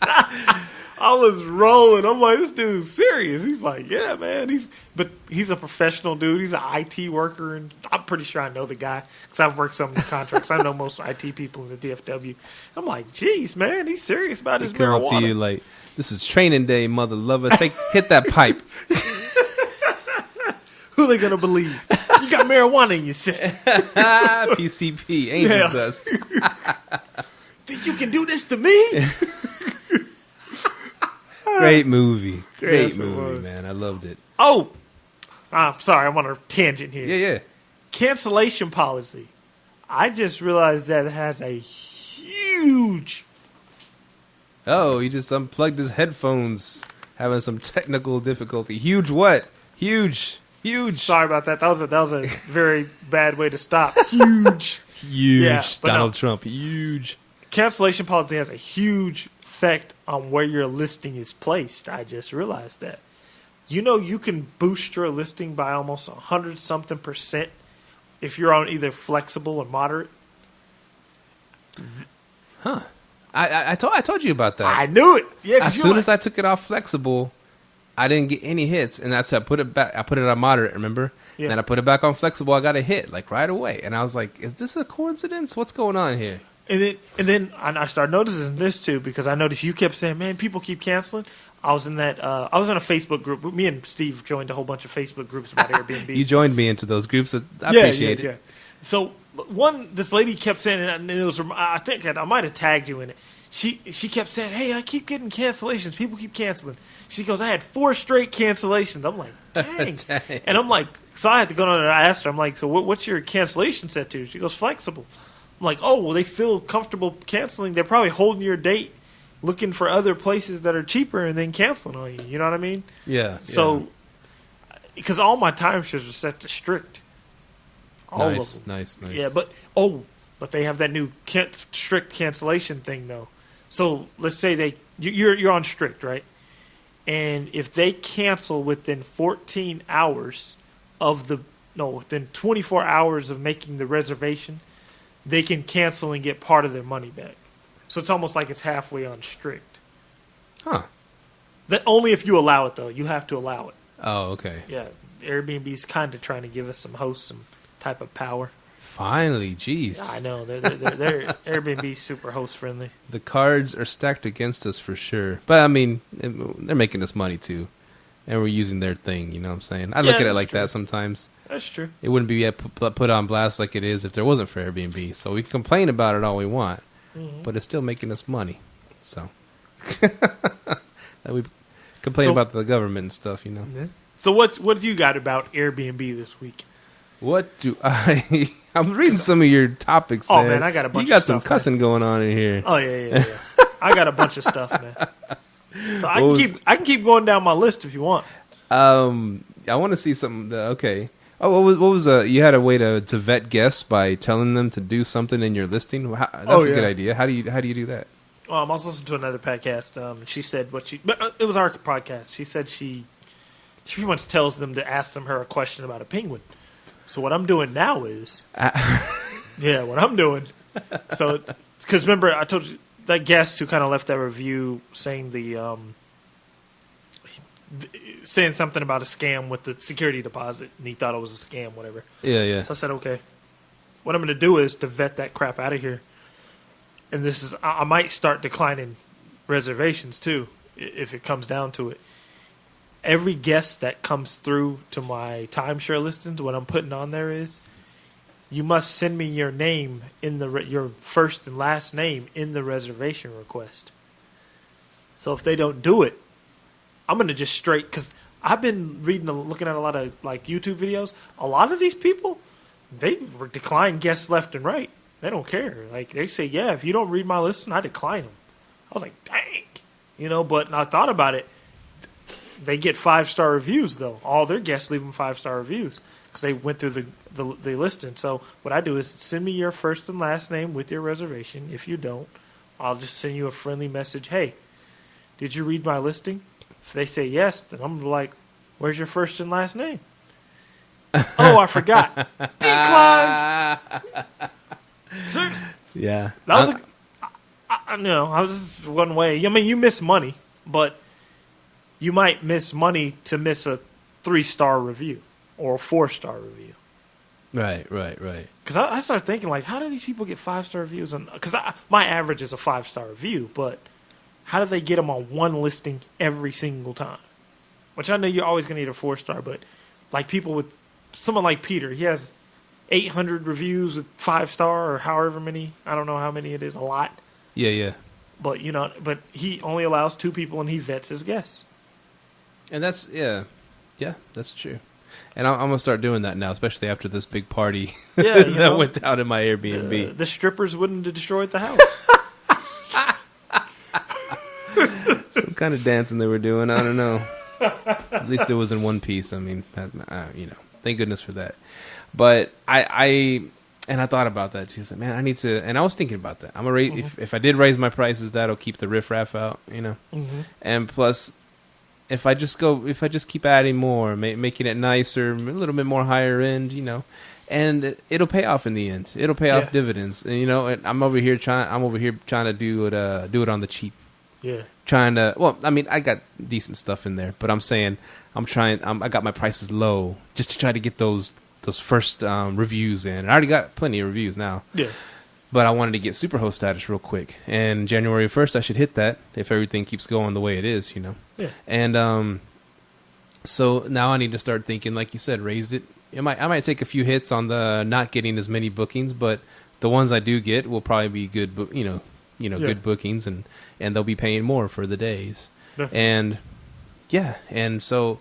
Speaker 2: I was rolling. I'm like, this dude's serious. He's like, yeah, man. He's a professional dude. He's an IT worker, and I'm pretty sure I know the guy because I've worked some contracts. I know most IT people in the DFW. I'm like, geez, man, he's serious about his marijuana.
Speaker 1: Come up to you like, this is training day, mother lover. Hit that pipe.
Speaker 2: Who they gonna believe? You got marijuana in your system.
Speaker 1: PCP, angel dust.
Speaker 2: Think you can do this to me?
Speaker 1: Great movie. Great movie, man. I loved it.
Speaker 2: Oh, I'm sorry. I'm on a tangent here.
Speaker 1: Yeah.
Speaker 2: Cancellation policy. I just realized that it has a huge...
Speaker 1: Oh, he just unplugged his headphones. Having some technical difficulty. Huge what? Huge.
Speaker 2: Sorry about that. That was a very bad way to stop. Huge.
Speaker 1: Yeah, Donald Trump. Huge.
Speaker 2: Cancellation policy has a huge effect on where your listing is placed. I just realized that. You can boost your listing by almost 100-something% if you're on either flexible or moderate.
Speaker 1: Huh. I told you about that.
Speaker 2: I knew it. Yeah.
Speaker 1: As soon as I took it off flexible, I didn't get any hits, and that's I put it back. I put it on moderate, remember?
Speaker 2: Yeah.
Speaker 1: And then I put it back on flexible. I got a hit like right away, and I was like, "Is this a coincidence? What's going on here?"
Speaker 2: And then I started noticing this too, because I noticed you kept saying, "Man, people keep canceling." I was in that. I was in a Facebook group. Me and Steve joined a whole bunch of Facebook groups about Airbnb.
Speaker 1: You joined me into those groups. I appreciate it.
Speaker 2: Yeah. So this lady kept saying, and it was. I think I might have tagged you in it. She kept saying, "Hey, I keep getting cancellations. People keep canceling." She goes, "I had 4 straight cancellations." I'm like, "Dang!"
Speaker 1: Dang.
Speaker 2: And I'm like, so I had to go on and I asked her. I'm like, "So what's your cancellation set to?" She goes, "Flexible." I'm like, "Oh, well, they feel comfortable canceling. They're probably holding your date, looking for other places that are cheaper, and then canceling on you." You know what I mean?
Speaker 1: Yeah.
Speaker 2: So, because all my timeshares are set to strict. All of them.
Speaker 1: Nice.
Speaker 2: Yeah, but they have that new strict cancellation thing though. So let's say you're on strict, right? And if they cancel within 14 hours within 24 hours of making the reservation, they can cancel and get part of their money back. So it's almost like it's halfway on strict.
Speaker 1: Huh.
Speaker 2: That only if you allow it though. You have to allow it.
Speaker 1: Oh, okay.
Speaker 2: Yeah, Airbnb's kind of trying to give us some hosts some type of power.
Speaker 1: Finally, jeez.
Speaker 2: Yeah, I know they're Airbnb super host friendly.
Speaker 1: The cards are stacked against us for sure. But I mean, they're making us money too, and we're using their thing. You know what I'm saying? I look at it like that sometimes.
Speaker 2: That's true.
Speaker 1: It wouldn't be put on blast like it is if there wasn't for Airbnb. So we can complain about it all we want, but it's still making us money. So we complain about the government and stuff, you know.
Speaker 2: Yeah. So what have you got about Airbnb this week?
Speaker 1: What do I? I'm reading some of your topics.
Speaker 2: Oh,
Speaker 1: man,
Speaker 2: I got a bunch.
Speaker 1: You got
Speaker 2: of
Speaker 1: some
Speaker 2: stuff,
Speaker 1: cussing going on in here.
Speaker 2: Oh yeah. I got a bunch of stuff, man. So I can keep going down my list if you want.
Speaker 1: I want to see something. Okay. Oh, what was you had a way to vet guests by telling them to do something in your listing? That's a good idea. How do you do that?
Speaker 2: I was listening to another podcast. She said but it was our podcast. She said she pretty much tells them to ask them her a question about a penguin. So what I'm doing now is, what I'm doing. So, because remember I told you that guest who kind of left that review saying saying something about a scam with the security deposit, and he thought it was a scam, whatever.
Speaker 1: Yeah.
Speaker 2: So I said, okay, what I'm going to do is to vet that crap out of here. And I might start declining reservations too, if it comes down to it. Every guest that comes through to my timeshare listings, what I'm putting on there is, you must send me your name in your first and last name in the reservation request. So if they don't do it, I'm going to just because I've been looking at a lot of like YouTube videos. A lot of these people, they decline guests left and right. They don't care. Like they say, yeah, if you don't read my listing, I decline them. I was like, dang, but I thought about it. They get 5-star reviews though. All their guests leave them 5-star reviews because they went through the listing. So what I do is send me your first and last name with your reservation. If you don't, I'll just send you a friendly message. Hey, did you read my listing? If they say yes, then I'm like, where's your first and last name? Oh, I forgot. Declined. Seriously.
Speaker 1: Yeah.
Speaker 2: That was I was just one way. I mean, you miss money, but you might miss money to miss a 3-star review or a 4-star review.
Speaker 1: Right.
Speaker 2: Because I started thinking, like, how do these people get 5-star reviews? Because my average is a 5-star review, but how do they get them on one listing every single time? Which I know you're always going to need a 4-star, but like someone like Peter, he has 800 reviews with 5-star or however many. I don't know how many it is, a lot.
Speaker 1: Yeah.
Speaker 2: But but he only allows 2 people and he vets his guests.
Speaker 1: And that's that's true. And I'm gonna start doing that now, especially after this big party that went down in my Airbnb.
Speaker 2: The strippers wouldn't have destroyed the house.
Speaker 1: Some kind of dancing they were doing. I don't know. At least it was in one piece. I mean, thank goodness for that. But I thought about that too. I said, man, I need to. And I was thinking about that. I'm gonna raise if I did raise my prices, that'll keep the riffraff out, And plus, if I just keep adding more, making it nicer, a little bit more higher end, and it'll pay off in the end. It'll pay off dividends. And and I'm over here trying to do it on the cheap.
Speaker 2: Yeah.
Speaker 1: trying to. Well, I mean, I got decent stuff in there, but I'm saying I got my prices low just to try to get those first reviews in. I already got plenty of reviews now.
Speaker 2: Yeah.
Speaker 1: But I wanted to get Superhost status real quick, and January 1st I should hit that if everything keeps going the way it is,
Speaker 2: Yeah.
Speaker 1: And so now I need to start thinking, like you said, raise it. I might take a few hits on the not getting as many bookings, but the ones I do get will probably be good, good bookings, and they'll be paying more for the days.
Speaker 2: Definitely.
Speaker 1: And so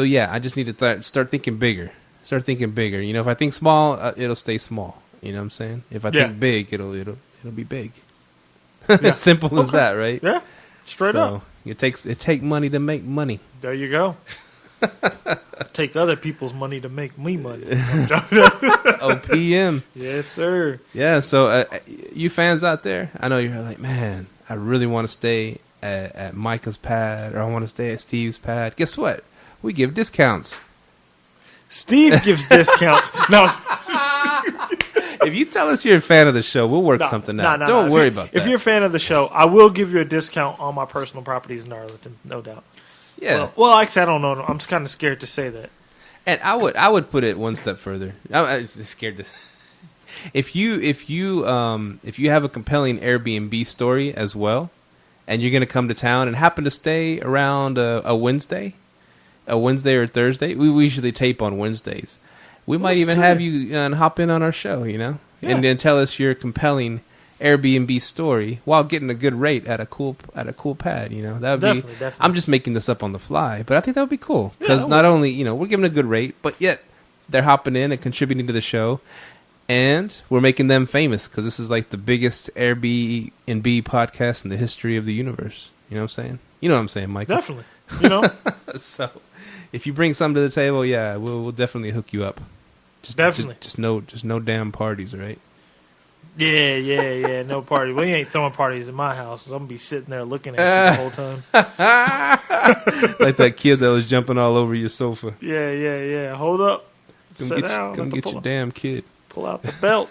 Speaker 1: yeah, I just need to start thinking bigger. Start thinking bigger. If I think small, it'll stay small. You know what I'm saying? If I think big, it'll be big. As simple as that, right?
Speaker 2: Yeah, straight up.
Speaker 1: It take money to make money.
Speaker 2: There you go. Take other people's money to make me money.
Speaker 1: OPM.
Speaker 2: Yes, sir.
Speaker 1: Yeah. So you fans out there, I know you're like, man, I really want to stay at Myka's pad, or I want to stay at Steve's pad. Guess what? We give discounts.
Speaker 2: Steve gives discounts. No.
Speaker 1: If you tell us you're a fan of the show, we'll work something out. Don't worry about that.
Speaker 2: If you're a fan of the show, I will give you a discount on my personal properties in Arlington, no doubt.
Speaker 1: Yeah.
Speaker 2: Well, actually, I don't know. I'm just kind of scared to say that.
Speaker 1: And I would put it one step further. I'm scared to. If you have a compelling Airbnb story as well, and you're going to come to town and happen to stay around a Wednesday or Thursday, we usually tape on Wednesdays. We might even have you hop in on our show, and then tell us your compelling Airbnb story while getting a good rate at a cool pad. That would be. Definitely. I'm just making this up on the fly, but I think that would be cool because not only we're giving a good rate, but yet they're hopping in and contributing to the show, and we're making them famous because this is like the biggest Airbnb podcast in the history of the universe. You know what I'm saying? You know what I'm saying, Mike?
Speaker 2: Definitely.
Speaker 1: So, if you bring something to the table, yeah, we'll definitely hook you up.
Speaker 2: Definitely.
Speaker 1: Just no damn parties, right?
Speaker 2: Yeah. No party. We ain't throwing parties in my house. I'm gonna be sitting there looking at you the whole time.
Speaker 1: Like that kid that was jumping all over your sofa.
Speaker 2: Yeah. Hold up. Sit down.
Speaker 1: Come get your damn kid.
Speaker 2: Pull out the belt.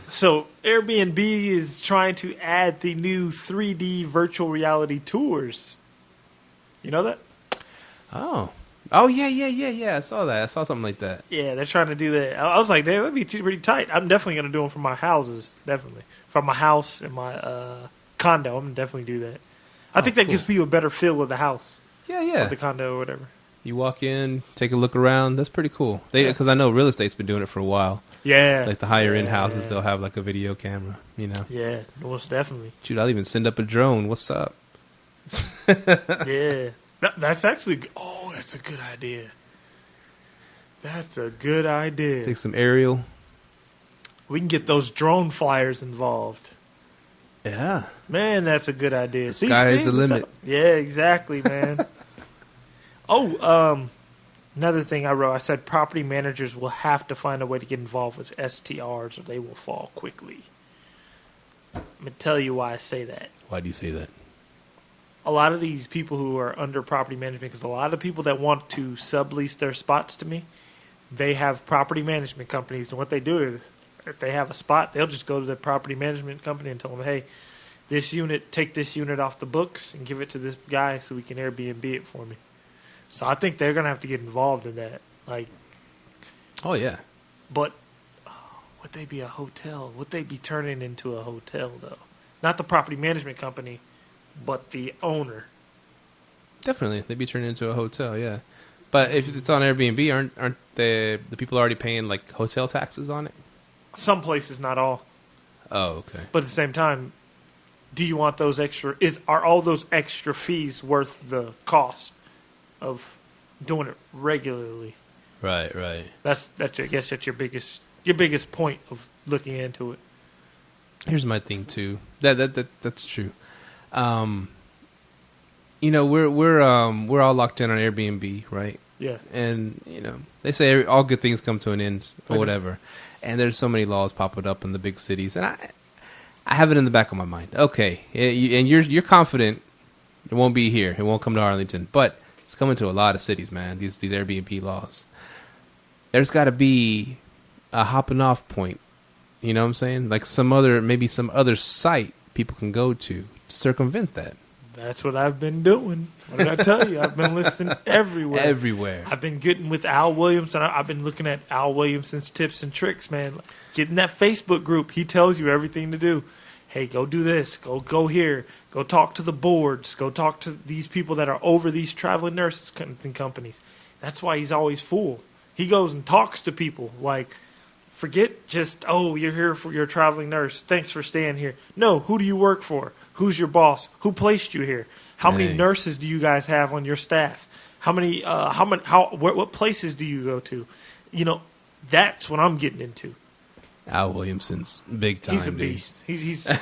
Speaker 2: So Airbnb is trying to add the new 3D virtual reality tours. You know that?
Speaker 1: Oh yeah. I saw that. I saw something like that.
Speaker 2: Yeah, they're trying to do that. I was like, damn, that'd be pretty tight. I'm definitely going to do them from my houses. Definitely. From my house and my condo. I'm going to definitely do that. I think that gives me a better feel of the house.
Speaker 1: Yeah.
Speaker 2: Of the condo or whatever.
Speaker 1: You walk in, take a look around. That's pretty cool. Because I know real estate's been doing it for a while.
Speaker 2: Yeah.
Speaker 1: Like the higher end houses, they'll have like a video camera,
Speaker 2: Yeah, most definitely.
Speaker 1: Shoot, I'll even send up a drone. What's up?
Speaker 2: Yeah. That's actually... Oh, that's a good idea. That's a good idea.
Speaker 1: Take some aerial.
Speaker 2: We can get those drone flyers involved.
Speaker 1: Yeah.
Speaker 2: Man, that's a good idea.
Speaker 1: Sky is the limit.
Speaker 2: Yeah, exactly, man. Another thing I wrote, I said property managers will have to find a way to get involved with STRs or they will fall quickly. I'm going to tell you why I say that.
Speaker 1: Why do you say that?
Speaker 2: A lot of these people who are under property management, because a lot of people that want to sublease their spots to me, they have property management companies. And what they do is, if they have a spot, they'll just go to the property management company and tell them, hey, take this unit off the books and give it to this guy so we can Airbnb it for me. So I think they're going to have to get involved in that.
Speaker 1: Oh, yeah.
Speaker 2: But would they be a hotel? Would they be turning into a hotel, though? Not the property management company, but the owner.
Speaker 1: Definitely. They'd be turned into a hotel, yeah. But if it's on Airbnb, aren't the people already paying like hotel taxes on it?
Speaker 2: Some places, not all.
Speaker 1: Oh, okay.
Speaker 2: But at the same time, do you want those extra... Are all those extra fees worth the cost of doing it regularly?
Speaker 1: Right.
Speaker 2: That's I guess that's your biggest point of looking into it.
Speaker 1: Here's my thing too. That's true. We're all locked in on Airbnb, right?
Speaker 2: Yeah.
Speaker 1: And they say all good things come to an end or whatever. And there's so many laws popping up in the big cities, and I have it in the back of my mind. Okay, and you're confident it won't be here. It won't come to Arlington, but it's coming to a lot of cities, man. These Airbnb laws. There's got to be a hopping off point. You know what I'm saying? Like some other site people can go to circumvent that.
Speaker 2: That's what I've been doing. What did I tell you? I've been listening everywhere.
Speaker 1: Everywhere.
Speaker 2: I've been getting with Al Williamson. I've been looking at Al Williamson's tips and tricks, man. Get in that Facebook group. He tells you everything to do. Hey, go do this. Go here. Go talk to the boards. Go talk to these people that are over these traveling nurses and companies. That's why he's always full. He goes and talks to people. Like, forget just, oh, you're here for your traveling nurse. Thanks for staying here. No, who do you work for? Who's your boss? Who placed you here? How many nurses do you guys have on your staff? What places do you go to? You know, that's what I'm getting into.
Speaker 1: Al Williamson's big time.
Speaker 2: He's a beast.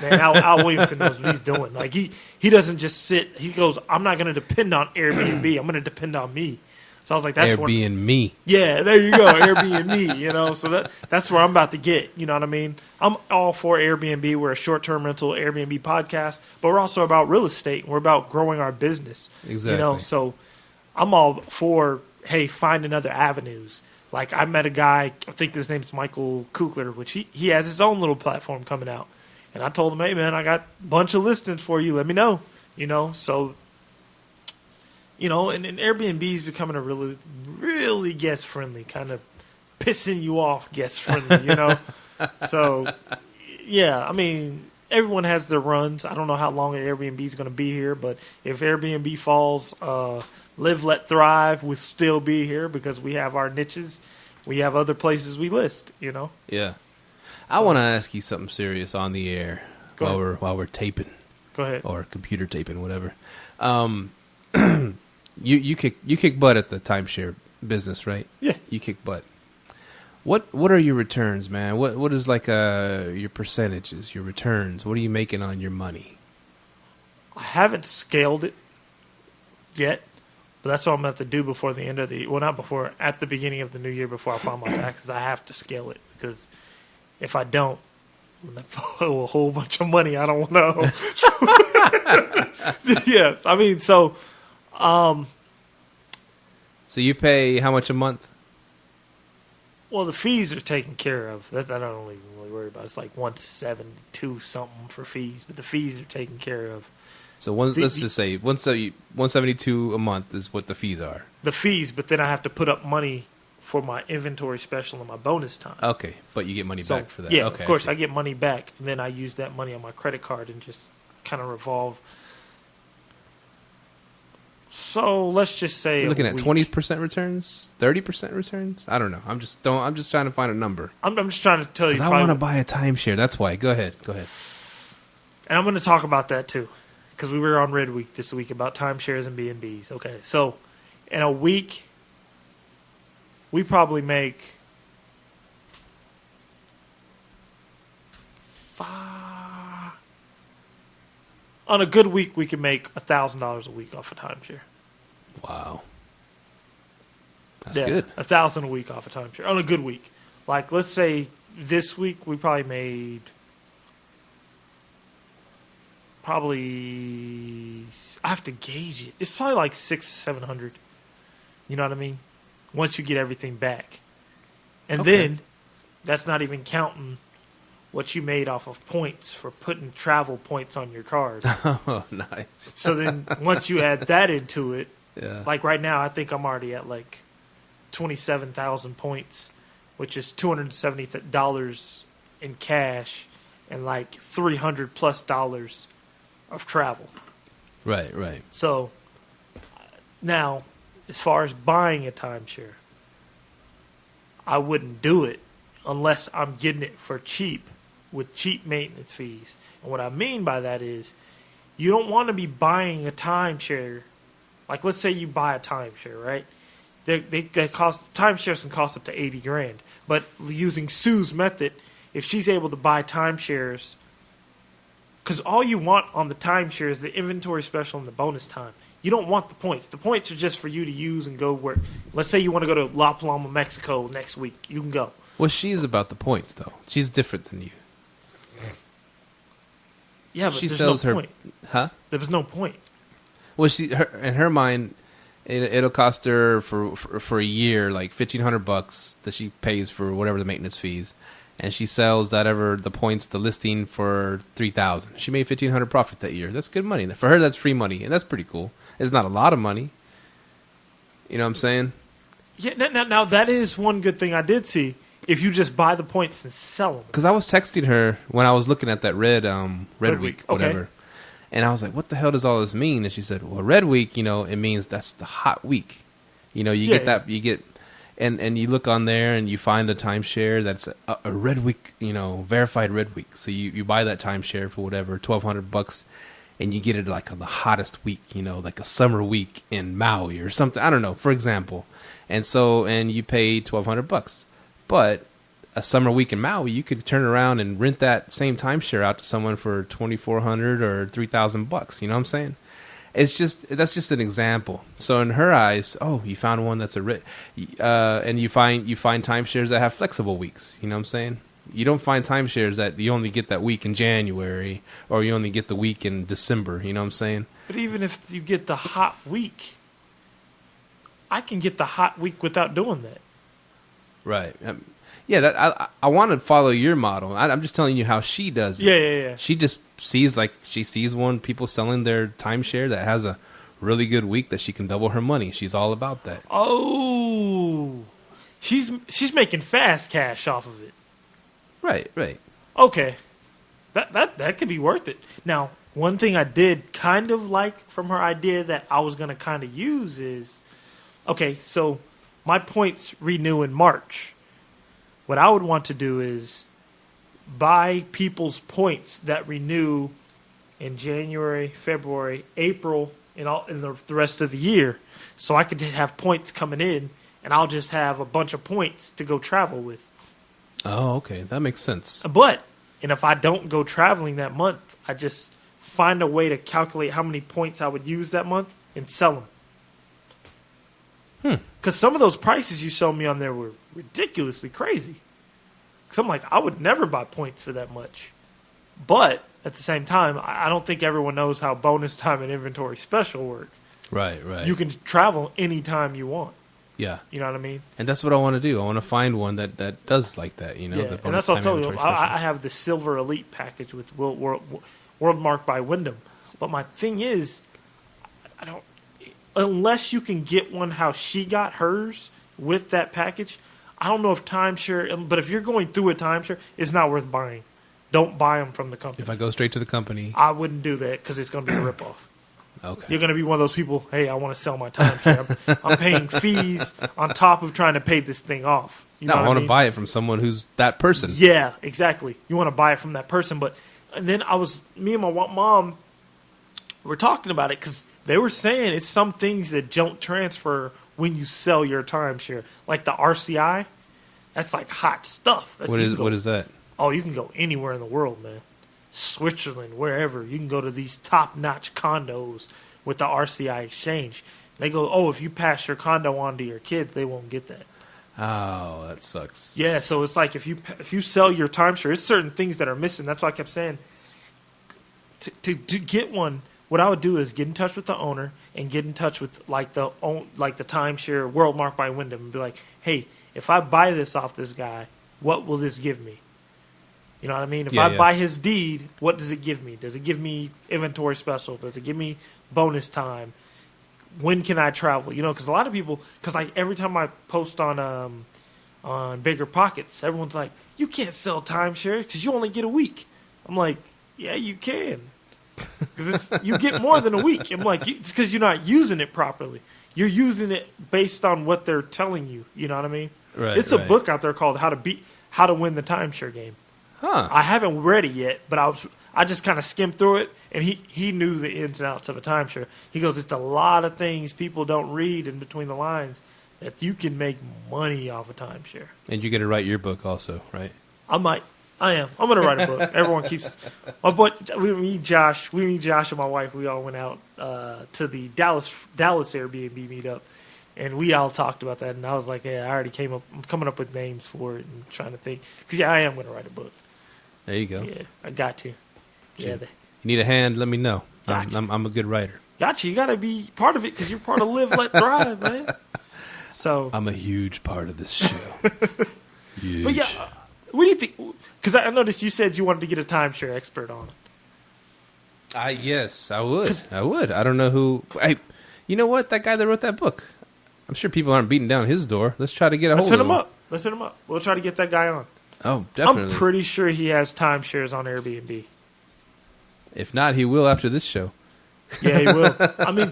Speaker 2: Man, Al Williamson knows what he's doing. Like he doesn't just sit. He goes, I'm not going to depend on Airbnb. I'm going to depend on me. So I was like, that's
Speaker 1: Airbnb.
Speaker 2: Yeah, there you go, Airbnb. You know, so that's where I'm about to get. You know what I mean? I'm all for Airbnb. We're a short-term rental Airbnb podcast, but we're also about real estate. We're about growing our business.
Speaker 1: Exactly.
Speaker 2: You know, so I'm all for finding other avenues. Like I met a guy, I think his name's Michael Kugler, which he has his own little platform coming out, and I told him, hey man, I got a bunch of listings for you. Let me know. You know, so. You know, and Airbnb is becoming a really, really guest-friendly, kind of pissing you off guest-friendly, you know? So, yeah, I mean, everyone has their runs. I don't know how long Airbnb is going to be here, but if Airbnb falls, Live, Let, Thrive will still be here because we have our niches. We have other places we list, you know? Yeah.
Speaker 1: I want to ask you something serious on the air while we're taping.
Speaker 2: Go ahead.
Speaker 1: Or computer taping, whatever. You kick butt at the timeshare business, right?
Speaker 2: Yeah.
Speaker 1: You kick butt. What are your returns, man? What is like your percentages, your returns? What are you making on your money?
Speaker 2: I haven't scaled it yet, but that's what I'm going to have to do before the end of at the beginning of the new year before I file my taxes. I have to scale it because if I don't, I'm going to owe a whole bunch of money I don't know. Yeah, I mean, so
Speaker 1: you pay how much a month?
Speaker 2: Well, the fees are taken care of. That I don't even really worry about. It's like $172 something for fees, but the fees are taken care of.
Speaker 1: So let's just say $172 a month is what the fees are.
Speaker 2: The fees, but then I have to put up money for my inventory special and my bonus time.
Speaker 1: Okay, but you get money back for that.
Speaker 2: Yeah,
Speaker 1: okay,
Speaker 2: of course I get money back, and then I use that money on my credit card and just kind of revolve. So let's just say
Speaker 1: you're looking at 20% returns, 30% returns. I don't know. I'm just trying to find a number.
Speaker 2: I'm just trying to tell you.
Speaker 1: I want to buy a timeshare. That's why. Go ahead.
Speaker 2: And I'm going to talk about that too, because we were on Red Week this week about timeshares and B&Bs. Okay, so in a week, we probably make on a good week, we can make $1,000 a week off a timeshare.
Speaker 1: Wow. That's good.
Speaker 2: $1,000 a week off a timeshare on a good week. Like, let's say this week we probably made I have to gauge it. It's probably like $600-700. You know what I mean? Once you get everything back. And then that's not even counting what you made off of points for putting travel points on your card.
Speaker 1: Oh, nice.
Speaker 2: So then once you add that into it,
Speaker 1: yeah.
Speaker 2: Like right now, I think I'm already at like 27,000 points, which is $270 in cash and like $300+ of travel.
Speaker 1: Right.
Speaker 2: So now, as far as buying a timeshare, I wouldn't do it unless I'm getting it for cheap with cheap maintenance fees. And what I mean by that is you don't want to be buying a timeshare. Like, let's say you buy a timeshare, right? Timeshares can cost up to $80,000. But using Sue's method, if she's able to buy timeshares, because all you want on the timeshare is the inventory special and the bonus time. You don't want the points. The points are just for you to use and go where. Let's say you want to go to La Paloma, Mexico next week. You can go.
Speaker 1: Well, she's about the points, though. She's different than you.
Speaker 2: Yeah, but
Speaker 1: she
Speaker 2: there's
Speaker 1: sells
Speaker 2: no
Speaker 1: her,
Speaker 2: point.
Speaker 1: Huh?
Speaker 2: There was no point.
Speaker 1: Well, in her mind, it'll cost her for a year like $1,500 that she pays for whatever the maintenance fees, and she sells the listing for $3,000. She made $1,500 profit that year. That's good money. For her, that's free money, and that's pretty cool. It's not a lot of money. You know what I'm saying?
Speaker 2: Yeah. Now that is one good thing I did see. If you just buy the points and sell them.
Speaker 1: Because I was texting her when I was looking at that red week, whatever.
Speaker 2: Okay.
Speaker 1: And I was like, what the hell does all this mean? And she said, well, red week, it means that's the hot week. You get and you look on there and you find a timeshare that's a red week, verified red week. So you buy that timeshare for whatever, $1,200, and you get it like on the hottest week, like a summer week in Maui or something. I don't know, for example. And you pay $1,200. But a summer week in Maui, you could turn around and rent that same timeshare out to someone for $2,400 or $3,000. You know what I'm saying? That's just an example. So in her eyes, you found one that's and you find timeshares that have flexible weeks. You know what I'm saying? You don't find timeshares that you only get that week in January or you only get the week in December. You know what I'm saying?
Speaker 2: But even if you get the hot week, I can get the hot week without doing that.
Speaker 1: Right. I want to follow your model. I'm just telling you how she does it.
Speaker 2: Yeah.
Speaker 1: She just sees one people selling their timeshare that has a really good week that she can double her money. She's all about that.
Speaker 2: Oh, she's making fast cash off of it.
Speaker 1: Right.
Speaker 2: Okay, that could be worth it. Now, one thing I did kind of like from her idea that I was going to kind of use is, okay, so my points renew in March. What I would want to do is buy people's points that renew in January, February, April, and the rest of the year. So I could have points coming in, and I'll just have a bunch of points to go travel with.
Speaker 1: Oh, okay. That makes sense.
Speaker 2: And if I don't go traveling that month, I just find a way to calculate how many points I would use that month and sell them. Because some of those prices you sold me on there were ridiculously crazy. Because I'm like, I would never buy points for that much. But at the same time, I don't think everyone knows how bonus time and inventory special work.
Speaker 1: Right.
Speaker 2: You can travel anytime you want.
Speaker 1: Yeah.
Speaker 2: You know what I mean?
Speaker 1: And that's what I want to do. I want to find one that does like that,
Speaker 2: Yeah.
Speaker 1: The
Speaker 2: And that's what I told you. I have the Silver Elite package with World Mark by Wyndham. But my thing is, I don't... Unless you can get one how she got hers with that package, I don't know if timeshare... But if you're going through a timeshare, it's not worth buying. Don't buy them from the company.
Speaker 1: If I go straight to the company...
Speaker 2: I wouldn't do that because it's going to be a ripoff.
Speaker 1: Okay.
Speaker 2: You're going to be one of those people, hey, I want to sell my timeshare. I'm paying fees on top of trying to pay this thing off. You know
Speaker 1: I want
Speaker 2: to
Speaker 1: buy it from someone who's that person.
Speaker 2: Yeah, exactly. You want to buy it from that person. And then me and my mom were talking about it because they were saying it's some things that don't transfer when you sell your timeshare. Like the RCI, that's like hot stuff.
Speaker 1: What is that?
Speaker 2: Oh, you can go anywhere in the world, man. Switzerland, wherever. You can go to these top-notch condos with the RCI exchange. They go, if you pass your condo on to your kids, they won't get that.
Speaker 1: Oh, that sucks.
Speaker 2: Yeah, so it's like if you sell your timeshare, it's certain things that are missing. That's why I kept saying to get one. What I would do is get in touch with the owner and get in touch with the timeshare World Mark by Wyndham and be like, hey, if I buy this off this guy, what will this give me? You know what I mean? If I buy his deed, what does it give me? Does it give me inventory special? Does it give me bonus time? When can I travel? Because a lot of people, every time I post on Bigger Pockets, everyone's like, you can't sell timeshare because you only get a week. I'm like, yeah, you can. Because you get more than a week. I'm like, it's because you're not using it properly. You're using it based on what they're telling you. You know what I mean?
Speaker 1: Right.
Speaker 2: It's a book out there called How to Win the Timeshare Game.
Speaker 1: Huh.
Speaker 2: I haven't read it yet, but I just kind of skimmed through it, and he knew the ins and outs of a timeshare. He goes, it's a lot of things people don't read in between the lines that you can make money off a timeshare.
Speaker 1: And you get to write your book also, right?
Speaker 2: I am. I'm going to write a book. Everyone keeps... My boy, me, Josh, and my wife, we all went out to the Dallas Airbnb meetup, and we all talked about that, and I was like, yeah, I'm coming up with names for it and trying to think. Because, I am going to write a book.
Speaker 1: There you go.
Speaker 2: Yeah, I got to. Yeah.
Speaker 1: You need a hand, let me know.
Speaker 2: Gotcha.
Speaker 1: I'm a good writer.
Speaker 2: Gotcha. You got to be part of it because you're part of Live, Let, Thrive, man. So
Speaker 1: I'm a huge part of this show. Huge.
Speaker 2: But yeah, What do you think? Because I noticed you said you wanted to get a timeshare expert on.
Speaker 1: Yes, I would. I would. I don't know who. You know what? That guy that wrote that book. I'm sure people aren't beating down his door. Let's try to get a hold of him.
Speaker 2: Let's hit him up. We'll try to get that guy on.
Speaker 1: Oh, definitely.
Speaker 2: I'm pretty sure he has timeshares on Airbnb.
Speaker 1: If not, he will after this show.
Speaker 2: Yeah, he will. I mean,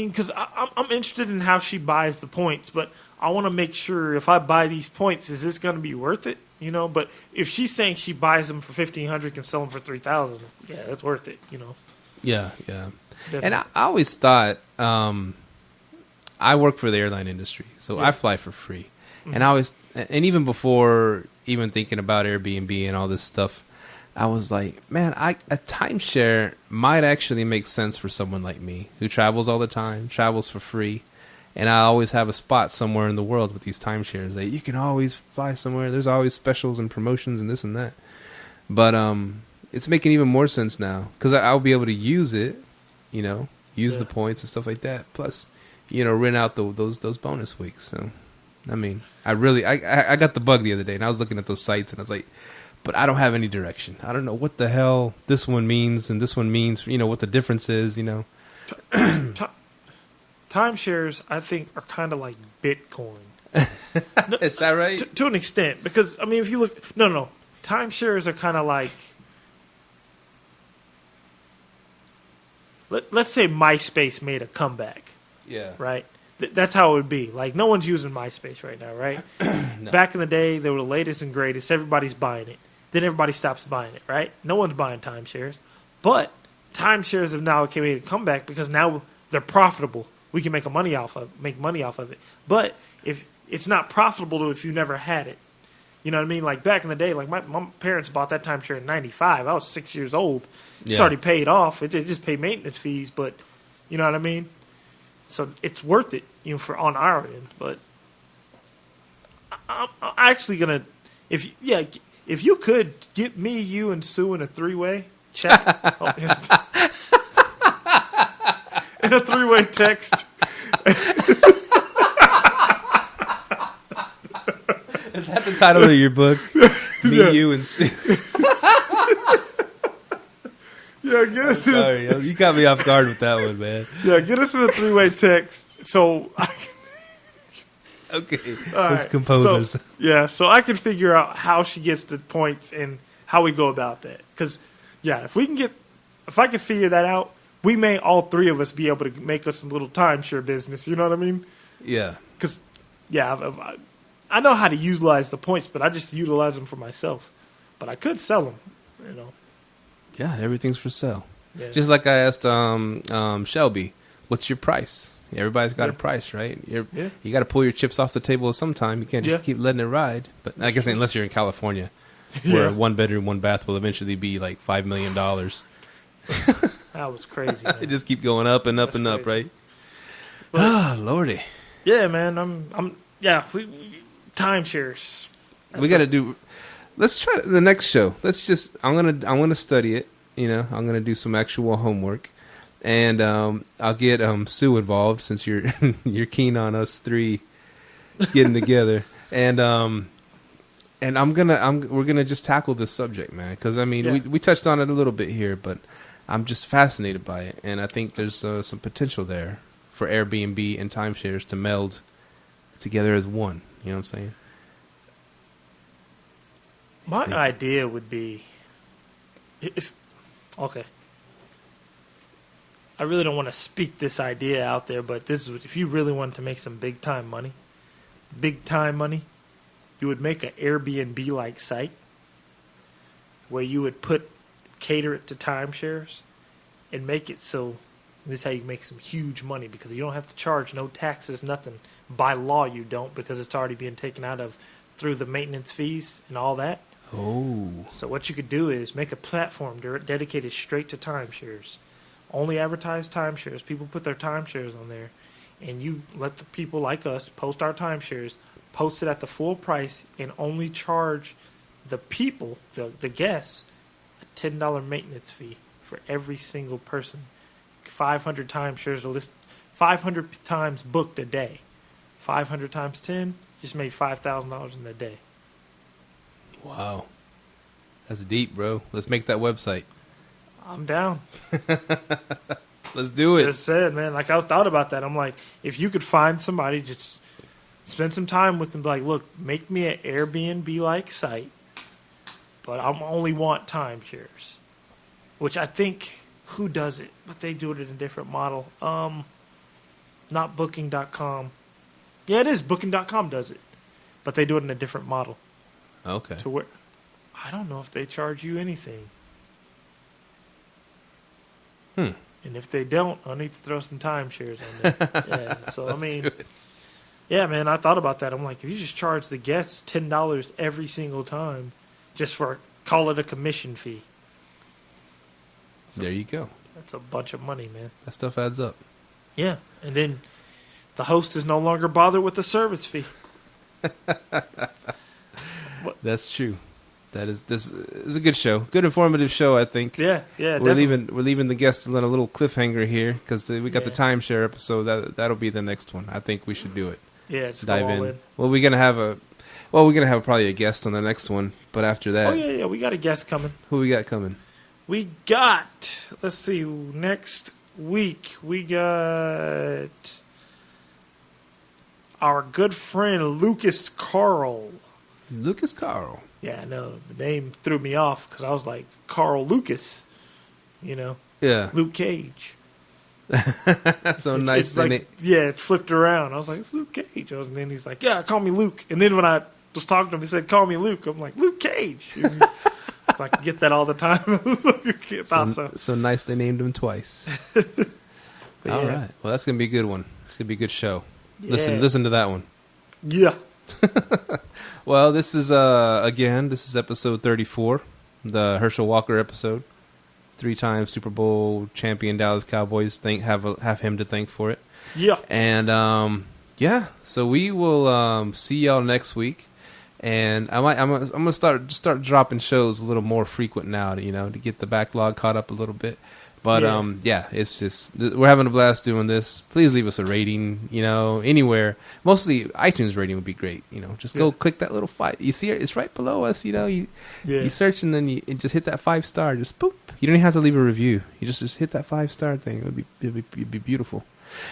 Speaker 2: because I'm interested in how she buys the points, but I want to make sure if I buy these points, is this going to be worth it? You know, but if she's saying she buys them for $1,500, can sell them for $3,000, yeah, that's worth it. You know.
Speaker 1: Yeah, yeah.
Speaker 2: Definitely.
Speaker 1: And I always thought I work for the airline industry, so I fly for free. Mm-hmm. And even before even thinking about Airbnb and all this stuff, I was like, man, a timeshare might actually make sense for someone like me who travels all the time, travels for free. And I always have a spot somewhere in the world with these timeshares that you can always fly somewhere. There's always specials and promotions and this and that. But it's making even more sense now because I'll be able to use it, you know, use the points and stuff like that. Plus, you know, rent out those bonus weeks. So, I mean, I got the bug the other day and I was looking at those sites and I was like, but I don't have any direction. I don't know what the hell this one means and this one means, you know, what the difference is, you know.
Speaker 2: Timeshares, I think, are kind of like Bitcoin.
Speaker 1: Is that right?
Speaker 2: To an extent. Because, I mean, if you look... No. Timeshares are kind of like... Let's say MySpace made a comeback.
Speaker 1: Yeah.
Speaker 2: Right? That's how it would be. Like, no one's using MySpace right now, right? No. Back in the day, they were the latest and greatest. Everybody's buying it. Then everybody stops buying it, right? No one's buying timeshares. But timeshares have now made a comeback because now they're profitable. We can make money off of it. But if it's not profitable if you never had it. You know what I mean? Like back in the day, like my parents bought that timeshare in '95. I was 6 years old. It's already paid off. It just paid maintenance fees, but you know what I mean? So it's worth it, you know, for on our end. But I'm actually gonna if you could get me, you, and Sue in a 3-way chat. In a 3-way text.
Speaker 1: Is that the title of your book? Me, you, and Sue.
Speaker 2: Yeah, get us.
Speaker 1: Sorry, you got me off guard with that one, man.
Speaker 2: Yeah, get us in a 3-way text. So,
Speaker 1: okay,
Speaker 2: let's
Speaker 1: compose this.
Speaker 2: So I can figure out how she gets the points and how we go about that. Because, if I can figure that out, we may all three of us be able to make us a little timeshare business. You know what I mean?
Speaker 1: Yeah.
Speaker 2: Because, I know how to utilize the points, but I just utilize them for myself. But I could sell them, you know.
Speaker 1: Yeah, everything's for sale.
Speaker 2: Yeah.
Speaker 1: Just like I asked Shelby, what's your price? Everybody's got a price, right? You got to pull your chips off the table sometime. You can't just keep letting it ride. But I guess unless you're in California, where a 1-bedroom, 1-bath will eventually be like $5 million.
Speaker 2: That was crazy, man.
Speaker 1: It just keep going up and up and up, right?
Speaker 2: But,
Speaker 1: Lordy.
Speaker 2: Yeah, man. Timeshares.
Speaker 1: We got to do. Let's try the next show. I'm gonna study it. You know, I'm gonna do some actual homework, and I'll get Sue involved since you're you're keen on us three getting together, and we're gonna just tackle this subject, man. Because I mean, we touched on it a little bit here, but I'm just fascinated by it, and I think there's some potential there for Airbnb and timeshares to meld together as one. You know what I'm saying?
Speaker 2: My idea would be, I really don't want to speak this idea out there, but this is if you really wanted to make some big time money, you would make an Airbnb-like site where you would cater it to timeshares and make it so this is how you make some huge money because you don't have to charge no taxes, nothing. By law, you don't because it's already being taken out of through the maintenance fees and all that.
Speaker 1: Oh.
Speaker 2: So what you could do is make a platform dedicated straight to timeshares. Only advertise timeshares. People put their timeshares on there. And you let the people like us post our timeshares, post it at the full price, and only charge the people, the guests, a $10 maintenance fee for every single person. 500 timeshares, a list, 500 times booked a day. 500 times 10, just made $5,000 in a day.
Speaker 1: Wow. That's deep, bro. Let's make that website.
Speaker 2: I'm down.
Speaker 1: Let's do it.
Speaker 2: Just said, man. Like, I thought about that. I'm like, if you could find somebody, just spend some time with them. Like, look, make me an Airbnb-like site, but I only want timeshares. Which I think, who does it? But they do it in a different model. Not Booking.com. Yeah, it is. Booking.com does it. But they do it in a different model.
Speaker 1: Okay.
Speaker 2: To where, I don't know if they charge you anything. And if they don't, I need to throw some timeshares on there. Yeah. So, I mean, yeah, man, I thought about that. I'm like, if you just charge the guests $10 every single time, just for, call it a commission fee.
Speaker 1: There you go.
Speaker 2: That's a bunch of money, man.
Speaker 1: That stuff adds up.
Speaker 2: Yeah. And then the host is no longer bothered with the service fee.
Speaker 1: That's true. This is a good show, good informative show. I think.
Speaker 2: Yeah, yeah.
Speaker 1: We're leaving the guests on a little cliffhanger here because we got the timeshare episode. That'll be the next one. I think we should do it.
Speaker 2: Yeah, just
Speaker 1: dive
Speaker 2: go all
Speaker 1: in. Well, we're gonna have probably a guest on the next one, but after that,
Speaker 2: oh yeah, we got a guest coming.
Speaker 1: Who we got coming?
Speaker 2: We got. Let's see. Next week we got our good friend Lucas Carl.
Speaker 1: Lucas Carl.
Speaker 2: Yeah, I know. The name threw me off because I was like, Carl Lucas, you know?
Speaker 1: Yeah.
Speaker 2: Luke Cage.
Speaker 1: So nice.
Speaker 2: It's like, yeah, it flipped around. I was like, it's Luke Cage. And then he's like, yeah, call me Luke. And then when I was talking to him, he said, call me Luke. I'm like, Luke Cage. So I can get that all the time.
Speaker 1: So nice they named him twice. All right. Well, that's going to be a good one. It's going to be a good show.
Speaker 2: Yeah.
Speaker 1: Listen to that one.
Speaker 2: Yeah.
Speaker 1: Well, this is episode 34, the Herschel Walker episode. 3-time Super Bowl champion Dallas Cowboys. Have him to thank for it.
Speaker 2: Yeah.
Speaker 1: And so we will see y'all next week. And I'm gonna start dropping shows a little more frequent now, to get the backlog caught up a little bit. But it's just we're having a blast doing this. Please leave us a rating, anywhere. Mostly iTunes rating would be great. Just go click that little 5. You see it's right below us. You search and then you just hit that 5-star. Just boop. You don't even have to leave a review. You just hit that 5-star thing. It'd be beautiful.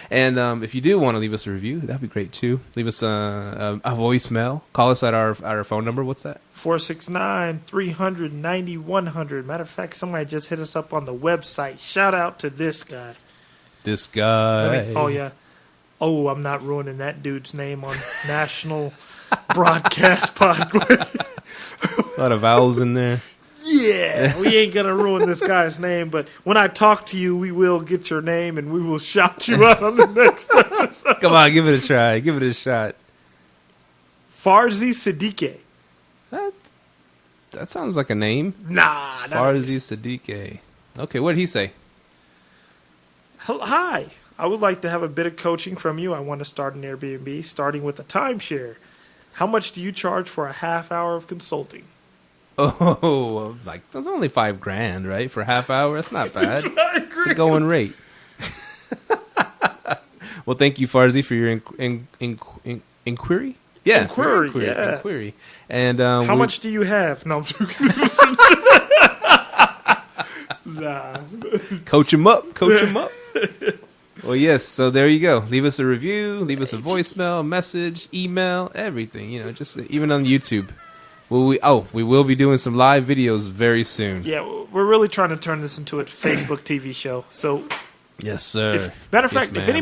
Speaker 1: And if you do want to leave us a review, that'd be great too. Leave us a voicemail. Call us at our phone number. What's that?
Speaker 2: 469-300-9100. Matter of fact, somebody just hit us up on the website. Shout out to this guy.
Speaker 1: This guy.
Speaker 2: Oh yeah. Oh, I'm not ruining that dude's name on national broadcast podcast.
Speaker 1: A lot of vowels in there.
Speaker 2: Yeah, we ain't gonna ruin this guy's name, but when I talk to you, we will get your name and we will shout you out on the next episode.
Speaker 1: Come on, give it a try. Give it a shot.
Speaker 2: Farzi Siddiqui.
Speaker 1: That sounds like a name.
Speaker 2: Nah.
Speaker 1: Farzi Siddiqui. Okay, what did he say?
Speaker 2: Hi, I would like to have a bit of coaching from you. I want to start an Airbnb, starting with a timeshare. How much do you charge for a half hour of consulting?
Speaker 1: Oh, that's only $5,000, right? For a half hour, that's not bad. It's the going rate. Well, thank you, Farzi, for your inquiry. Yeah, inquiry. And
Speaker 2: how much do you have? No, I'm joking. Nah.
Speaker 1: Coach him up. Well, yes. So there you go. Leave us a review. Leave us a voicemail, a message, email, everything. Just even on YouTube. We will be doing some live videos very soon.
Speaker 2: Yeah, we're really trying to turn this into a Facebook TV show. So,
Speaker 1: yes, sir.
Speaker 2: Matter of fact, if any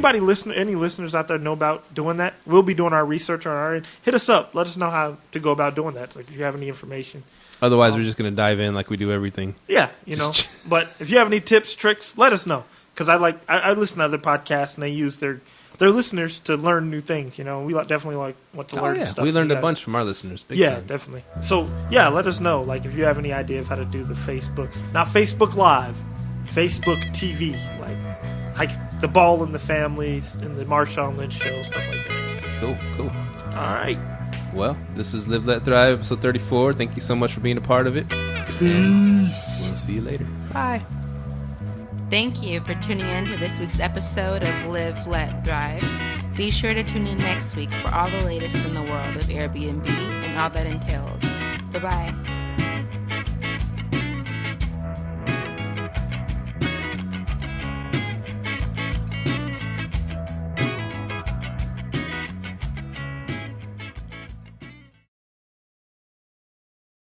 Speaker 2: listeners out there know about doing that, we'll be doing our research on our end. Hit us up. Let us know how to go about doing that. Like if you have any information.
Speaker 1: Otherwise, we're just gonna dive in like we do everything.
Speaker 2: Yeah, But if you have any tips, tricks, let us know. Because I listen to other podcasts and they use their listeners to learn new things. We definitely like what to learn.
Speaker 1: Yeah,
Speaker 2: stuff
Speaker 1: we learned a bunch from our listeners. Big time.
Speaker 2: Definitely. So let us know. Like if you have any idea of how to do the Facebook, not Facebook Live, Facebook TV, like the Ball in the Family and the Marshawn Lynch show, stuff like that.
Speaker 1: Cool.
Speaker 2: All right.
Speaker 1: Well, this is Live Let Thrive, episode 34. Thank you so much for being a part of it.
Speaker 2: Peace.
Speaker 1: We'll see you later. Bye.
Speaker 3: Thank you for tuning in to this week's episode of Live, Let, Thrive. Be sure to tune in next week for all the latest in the world of Airbnb and all that entails. Bye-bye.